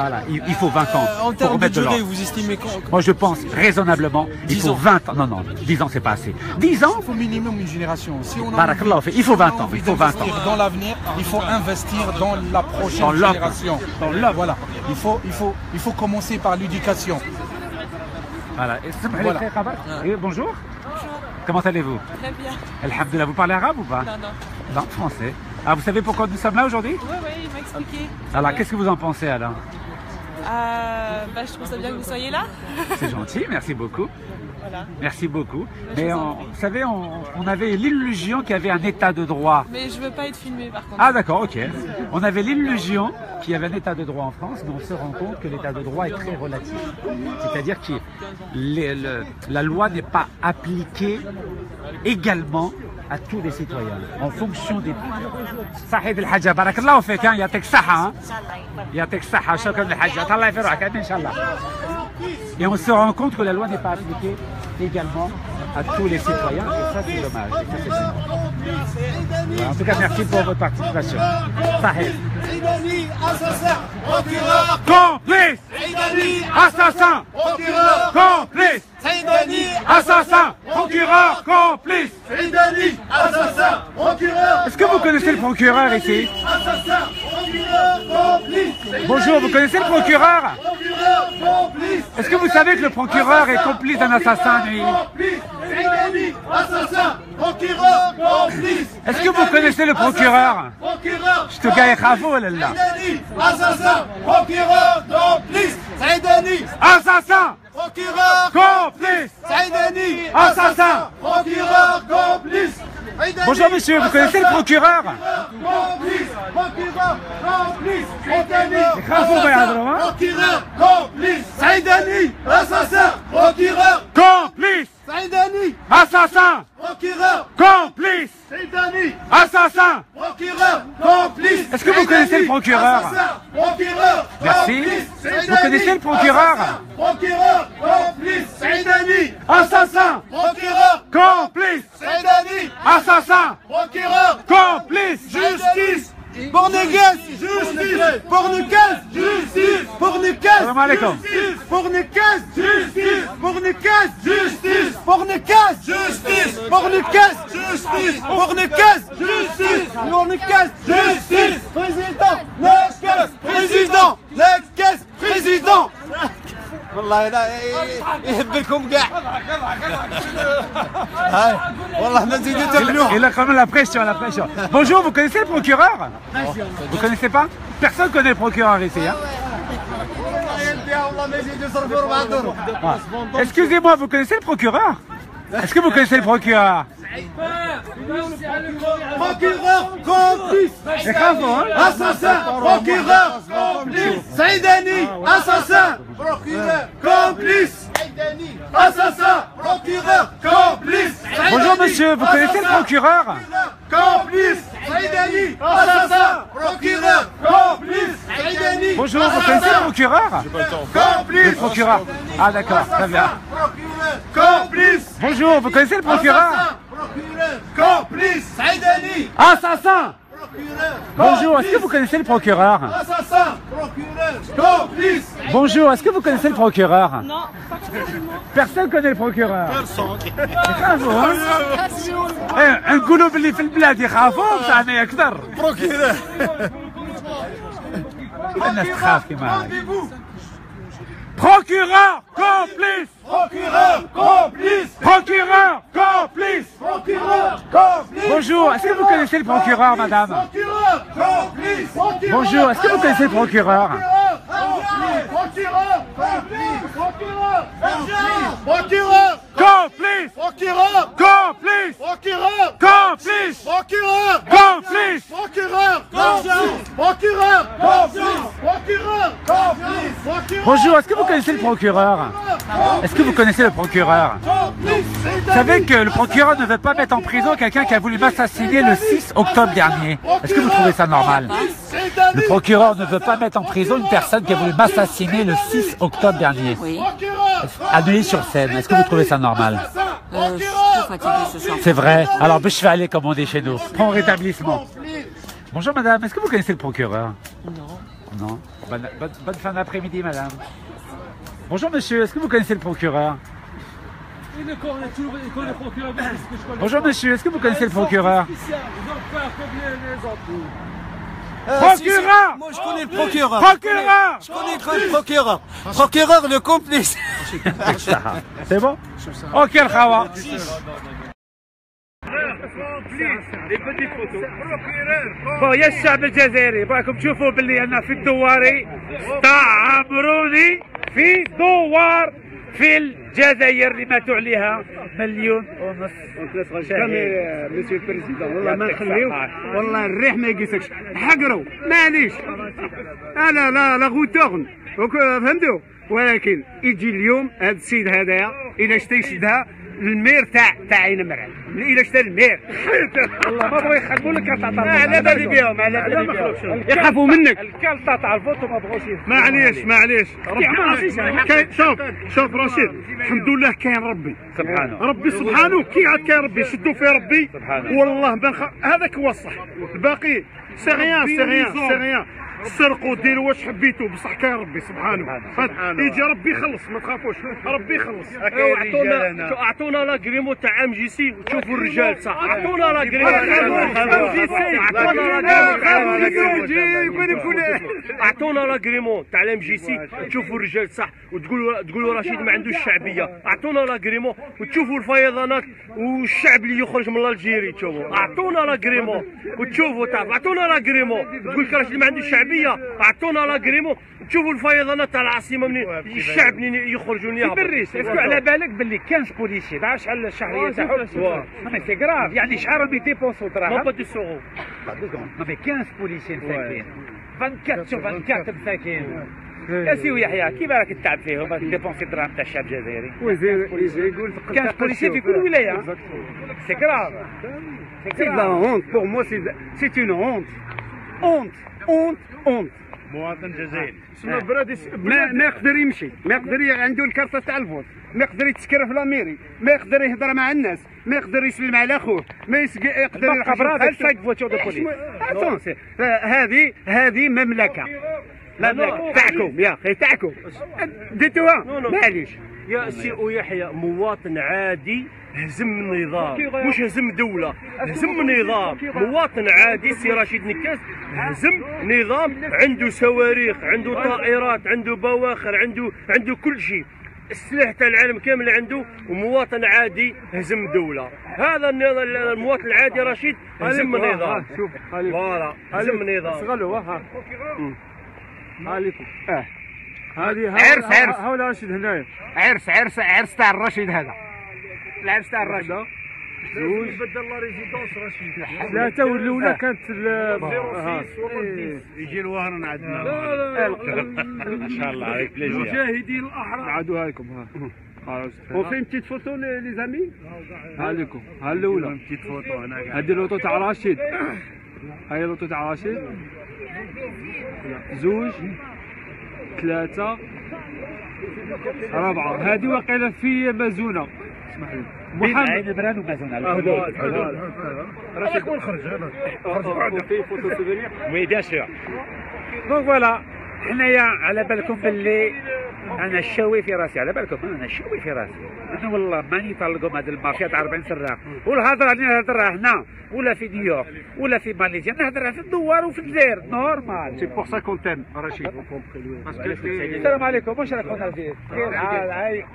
Voilà, il faut 20 ans. En termes de durée, vous estimez moi, je pense raisonnablement, il faut 20 ans. Non, 10 ans, c'est pas assez. 10 ans, il faut minimum une génération. Si on il faut 20 ans. Il faut 20 ans. Dans l'avenir, il faut investir dans la prochaine génération. Voilà. Il faut commencer par l'éducation. Voilà. Et bonjour. Comment allez-vous? Très bien. Alhamdoulilah, vous parlez arabe ou pas? Non. Non, français. Ah, vous savez pourquoi nous sommes là aujourd'hui? Oui, il m'a expliqué. Alors, qu'est-ce que vous en pensez alors? Je trouve ça bien que vous soyez là. C'est gentil, merci beaucoup. Voilà. Merci beaucoup. Mais vous savez, on avait l'illusion qu'il y avait un état de droit. Mais je veux pas être filmé par contre. Ah d'accord, ok. On avait l'illusion qu'il y avait un état de droit en France, mais on se rend compte que l'état de droit est très relatif. C'est-à-dire que la loi n'est pas appliquée également à tous les citoyens, en fonction des... صحيح الحاجة بارك الله فيك يعطيك الصحة يعطيك الصحة شكرا للحاجة الله في روحك إن شاء الله. Et on se rend compte que la loi n'est pas appliquée également à tous les citoyens et ça c'est dommage. En tout cas merci pour votre participation. صحيح. Complice. Assassin. Complice. Assassin. Procureur. Complice. Est-ce que vous connaissez le procureur ici? Bonjour, vous connaissez le procureur? Est-ce que vous savez que le procureur est complice d'un assassin, lui? Est-ce que vous connaissez le procureur? Je te gagne bravo, là. Assassin, procureur, complice, assassin, procureur, complice, assassin, procureur, complice. Bonjour monsieur, vous connaissez le procureur? Complice, procureur, complice, procureur, complice, Saïdani, assassin, procureur, complice, Saïdani, assassin, procureur, complice, Saïdani, assassin, procureur, complice. Est-ce que vous connaissez le procureur? Merci. Vous connaissez le procureur? Procureur, complice, Saïdani, assassin, procureur, complice, Saïdani, assassin, procureur, complice, justice. Pornegas, justice. Pornegas, justice. Pornegas, Salam alaikum. Pornegas, justice. Pornegas, justice. Pornegas, justice. Pornegas, justice. Pornegas, justice. Pornegas, justice. Président, Nekes, président, Nekes, président. والله لا يحبكم كاع والله ما نزيدو تبلوه. Il a quand même la pression. Bonjour, vous connaissez le procureur? Vous connaissez pas? Personne connaît le procureur ici, hein? Excusez-moi, vous connaissez le procureur? Est-ce que vous connaissez le procureur? Procureur complice. Assassin. Procureur complice. Saïdani. Assassin. Procureur complice. Assassin. Procureur complice. Bonjour monsieur, vous connaissez le procureur? Complice. Saïdani. Assassin. Procureur complice. Saïdani. Bonjour, vous connaissez le procureur? Complice. Le procureur. Ah d'accord, très bien. Complice. Bonjour, vous connaissez le procureur? Complice. Saïdani. Assassin. Bonjour, est-ce que vous connaissez le procureur? Assassin. Procureur. Complice. Bonjour, est-ce que vous connaissez le procureur? Non, pas forcément. Personne connaît le procureur. Personne. نقولوا باللي في البلاد يخافوا بصح اكثر. Procureur. الناس تخاف كيما Procureur complice. Procureur complice. Procureur complice. Procureur complice. Bonjour, est-ce que vous connaissez le procureur, madame? Procureur complice. Bonjour, est-ce que vous connaissez le procureur? Procureur complice. Procureur Procureur complice. Procureur Complice. Procureur Complice. Procureur Complice. Procureur complice. Procureur complice. Procureur complice. Bonjour, est-ce que vous connaissez le procureur? Est-ce que vous connaissez le procureur? Vous savez que le procureur ne veut pas mettre en prison quelqu'un qui a voulu m'assassiner le 6 octobre dernier. Est-ce que vous trouvez ça normal? Le procureur ne veut pas mettre en prison une personne qui a voulu m'assassiner le 6 octobre dernier. Oui. À Neuilly-sur-Seine. Est-ce que vous trouvez ça normal? Je suis trop fatiguée ce soir. C'est vrai. Alors, je vais aller, comme on dit chez nous. Prends rétablissement. Bonjour madame, est-ce que vous connaissez le procureur? Non. Non. Bonne fin d'après-midi madame. Bonjour monsieur, est-ce que vous connaissez le procureur? Bonjour monsieur, est-ce que vous connaissez le procureur? Procureur! Moi je connais le procureur. Procureur! Je connais le procureur. Procureur le complice. C'est bon? Ok le khawa. بون يا الشعب الجزائري بغاكم تشوفوا باللي انا في الدواري استعمروني في دوار في الجزائر اللي ماتوا عليها 1.5 مليون. مسيو البريزيدون والله ما نخليو والله الريح ما يقيسكش حقروا معليش انا لا غوتورن فهمتوا ولكن يجي اليوم هذا السيد هذايا الا شتا يشدها المير تاع عين مرعي الا شتا المير والله ما بغوا يخدموا لك كارطه على بالي بهم على بالي بهم يخافوا منك الكارطه تاع الفوتو ما بغوش معليش شوف رشيد الحمد لله كاين ربي سبحانه ربي سبحانه كي عاد كاين ربي شدوا في ربي والله هذاك هو الصح الباقي سي غيان سرقوا ديروا واش حبيتوا بصح كاين ربي سبحانه يجي ربي يخلص ما تخافوش ربي يخلص اعطونا لاكريمو تاع ام جي سي وشوفوا الرجال صح اعطونا لاكريمو اعطونا لاكريمو تاع الام جي سي تشوفوا الرجال صح وتقولوا رشيد ما عندوش شعبيه اعطونا لاكريمو وتشوفوا الفيضانات والشعب اللي يخرج من الجيري تشوفوا اعطونا لاكريمو وتشوفوا تعرف اعطونا لاكريمو تقول لك رشيد ما عندوش شعبيه اعطونا لاكريمو تشوفوا الفيضانات تاع العاصمه منين الشعب منين يخرجوا ليها بالريس. اسكو على بالك باللي 15 بوليسي تعرف شحال الشهريه تاعهم؟ مي سي غراف يعني شحال راهم يديبونسو دراهم؟ با دي سورو نو مي 15 بوليسي مساكين 24 sur 24 مساكين. يا سي يحيى كيف راك تتعب فيهم راك ديبونسي دراهم تاع الشعب الجزائري؟ يقول 15 بوليسي في كل ولايه. سي غراف. سي لا هونت بور مو سي اون هونت مواطن جزائري ما يقدر يمشي ما يقدر عنده الكارطه تاع الفوت ما يقدر يتسكر في لاميري ما يقدر يهضر مع الناس ما يقدر يسلم على اخوه ما يقدر يركب بحال 5 فواتور دو بوليس. هذه مملكه تاعكم يا اخي تاعكم ديتوها معليش يا سي يحيى مواطن عادي هزم النظام مش هزم دولة هزم نظام مواطن عادي سي رشيد نكاس هزم نظام عنده صواريخ عنده طائرات عنده بواخر عنده كل شيء السلاح تاع العالم كامل عنده ومواطن عادي هزم دولة هذا المواطن العادي رشيد هزم نظام شوف فوالا هزم نظام صغلوا ها عليكم هذه عرس هاولا رشيد هنايا عرس تاع الرشيد هذا العرس تاع الرشيد زوج بدل لا ريزيدونس رشيد 3 والاولى كانت 06 يجي الوهران عندنا ان شاء الله عليك بليزير. مشاهدين الاحرار نعادوها لكم وفين بتيت فوتو لي زامي ها لكم ها الاولى بتيت فوتو هنا هذه اللوطو تاع رشيد هاي اللوطو تاع رشيد 2 3 4 هذه واقيلا في مازونه اسمح لي محمد عين بران ومازونه رشيد وين خرج هنا في فوتو سوفينير وي بيان سور. دونك فوالا حنايا على بالكم باللي انا الشاوي في راسي، على بالكم انا الشاوي في راسي، انا والله ماني طالقهم هذا المافيا تاع 40 سراق والهضره راني نهضرها هنا ولا في نيويورك ولا في ماليزيا، نهضرها في الدوار وفي الجزائر نورمال. سي بور سا كونتين رشيد السلام عليكم، واش راك خونا بخير؟ هاي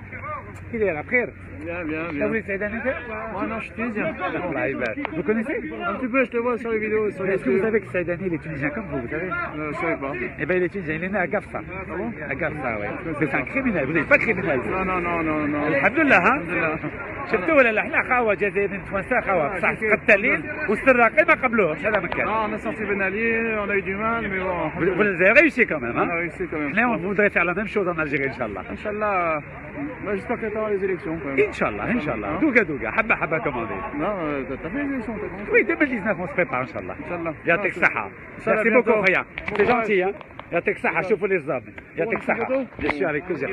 كي دايره بخير؟ Bien, bien, bien. تولي سعيداني انت؟ Moi non, je suis tunisien. الله يبارك. Vous connaissez? Un petit peu, je te vois sur les vidéos. Sur Est-ce que vous savez que Saïdani il est tunisien comme vous savez? Je savais pas. Eh bien il est tunisien, il est né à Gafsa. À Gafsa, oui. C'est un criminel, vous n'êtes pas criminel. Non, non, non, non, non. الحمد لله ها؟ شفتوا ولا لا؟ احنا خاوه جزائريين توانسه خاوه بصح قتالين والسراقين ما قبلوهمش هذا مكان. Non, on a sorti Ben Ali, on a eu du mal, mais bon. Vous avez réussi quand même, hein? On a réussi quand même. Là on voudrait faire la même chose en Algérie, Inch'Allah. Inch'Allah. Bah, j'espère que tu auras les élections quand même. Inch'Allah, Inch'Allah. Douga Douga, Habba Habba comme on dit. Non, t'as fait les élections, t'as commencé. Oui, 2019 on se prépare, Inch'Allah. Inch'Allah. يعطيك الصحة. Inch'Allah, Merci beaucoup, bientôt. Khoya. C'est gentil, hein? يعطيك الصحة، شوفوا les hommes. يعطيك الصحة. Bien sûr, avec plaisir.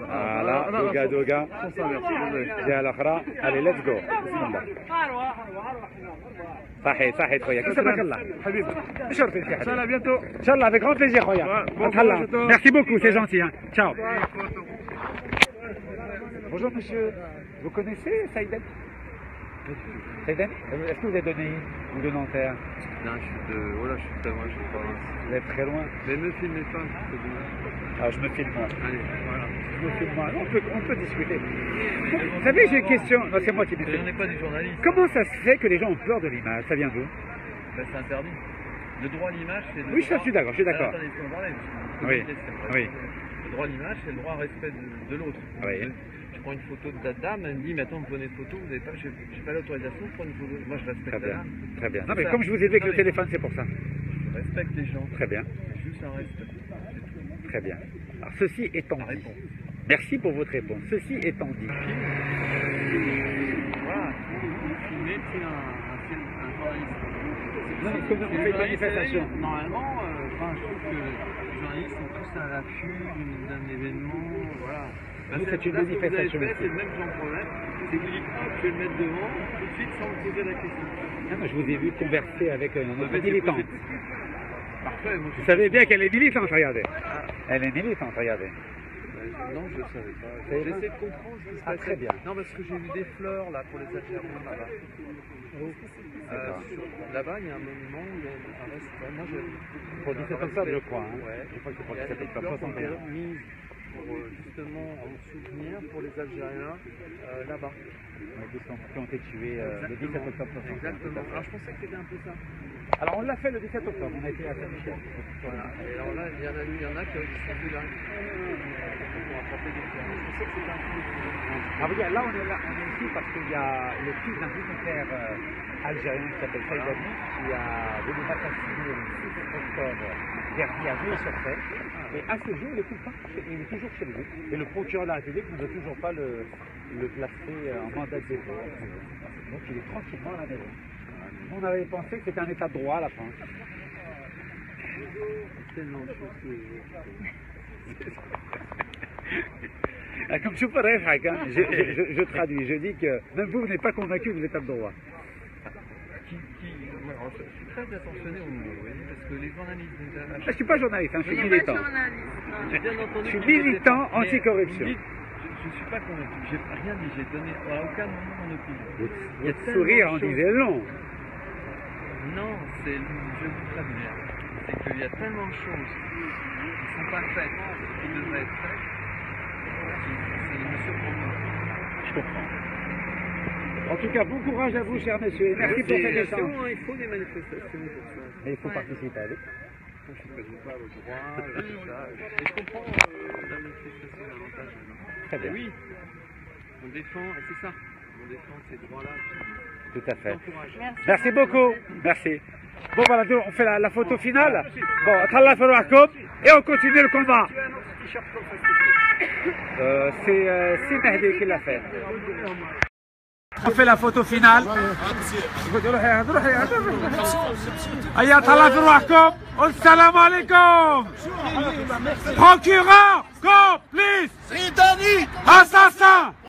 Voilà, Douga Douga. جهة الأخرى. Allez, let's go. بسم الله. صحيح صحيح خويا، كيف تبارك الله حبيبي شرفي فيك ان شاء الله bientôt ان شاء الله avec grand plaisir خويا merci beaucoup c'est gentil hein. Ciao. Bonjour monsieur, vous connaissez Saïdani? Saïdani, est-ce que vous êtes de Neuilly ou de Nanterre? Non, je suis de... Voilà, je suis très loin, je suis pas loin. Vous êtes très loin. Mais me filmez pas, c'est bien. Alors je me filme moi. Allez, voilà. Je me filme moi. On peut discuter. Vous savez, j'ai une question. Non, c'est moi qui me filme. On n'est pas des journalistes. Comment ça se fait que les gens ont peur de l'image? Ça vient d'où? Ben, c'est interdit. Le droit à l'image, c'est le Oui, droit... je suis d'accord, je suis d'accord. Attendez, il faut en parler, parce que Oui, oui. Le droit à l'image, c'est le droit au respect de l'autre. Oui. Je prends une photo de la dame, elle me dit, mais attends, vous prenez une photo, vous n'avez pas, j'ai pas l'autorisation de prendre une photo. Moi, je respecte Très bien, la dame. très bien. Non, mais comme je vous ai dit avec le téléphone, c'est pour ça. Je respecte les gens. Très bien. C'est juste un respect. Très bien. Alors, ceci étant dit, merci pour votre réponse. Ceci étant dit. Voilà, filmer, c'est un journaliste. Non, mais comme on fait une manifestation. Normalement, je trouve que les journalistes sont tous à l'affût d'un événement. Voilà. Nous, c'est une manifestation. C'est le même genre de problème. C'est que je vais le mettre devant tout de suite sans me poser la question. Non, mais je vous ai vu converser avec notre militante. Parfait, moi, vous savez bien qu'elle est militante, regardez. Elle est militante, regardez. Non, je ne savais pas. J'essaie de comprendre ce qui se passe. Très bien. Non, parce que j'ai vu des fleurs là pour les Algériens là-bas. Là-bas, il y a un monument où il y a un restaurant. Moi, j'ai. Pour 17 octobre, je crois. Hein. Ouais. Je crois que c'est pour 17 octobre 61. Mise pour justement en souvenir pour les Algériens là-bas. Qui ont été tués le 17 octobre 61. Exactement. Alors, je pensais que c'était un peu ça. Alors, on l'a fait le 17 octobre. On a été à Saint-Michel. Voilà. Et alors là, il y en a qui sont venus là pour apporter des fleurs. Je pensais que c'était un peu. Ah, vous dire, là, on est ici parce qu'il y a le fils d'un dignitaire algérien qui s'appelle Saïdani qui a venu assassiner le 6 octobre dernier à Neuilly-sur-Seine. Et à ce jour, il est toujours chez lui. Et le procureur de la République ne veut toujours pas le placer en mandat de dépôt. Donc il est tranquillement à la maison. On avait pensé que c'était un état de droit à la fin. Tellement de choses que... Comme je je traduis, je dis que même vous n'êtes pas convaincu que vous êtes à droit. Je suis très attentionné au mot, parce que les journalistes... Je ne suis pas journaliste, hein, je suis militant. Je suis militant anticorruption. Je ne suis pas convaincu, j'ai rien dit, j'ai donné à aucun moment mon opinion. Votre sourire en disait long. Non, je vous préviens, c'est qu'il y a tellement de choses qui ne sont pas faites, qui devraient être faites, c'est une surprenant. Je comprends. En tout cas, bon courage à vous, cher monsieur, et merci pour cet échange. Il faut des manifestations pour ça. Mais il faut participer à Je ne connais pas le droit, et je comprends la manifestation davantage. Très bien. Oui. On défend, c'est ça. On défend ces droits-là. Tout à fait. Merci beaucoup. Merci. Bon voilà, on fait la photo finale. Bon, Allah farouakoum et on continue le combat. C'est Mehdi qui l'a fait. On fait la photo finale. Ayat Allah farouakoum. Assalamu alaikum. Procureur, complice, assassin.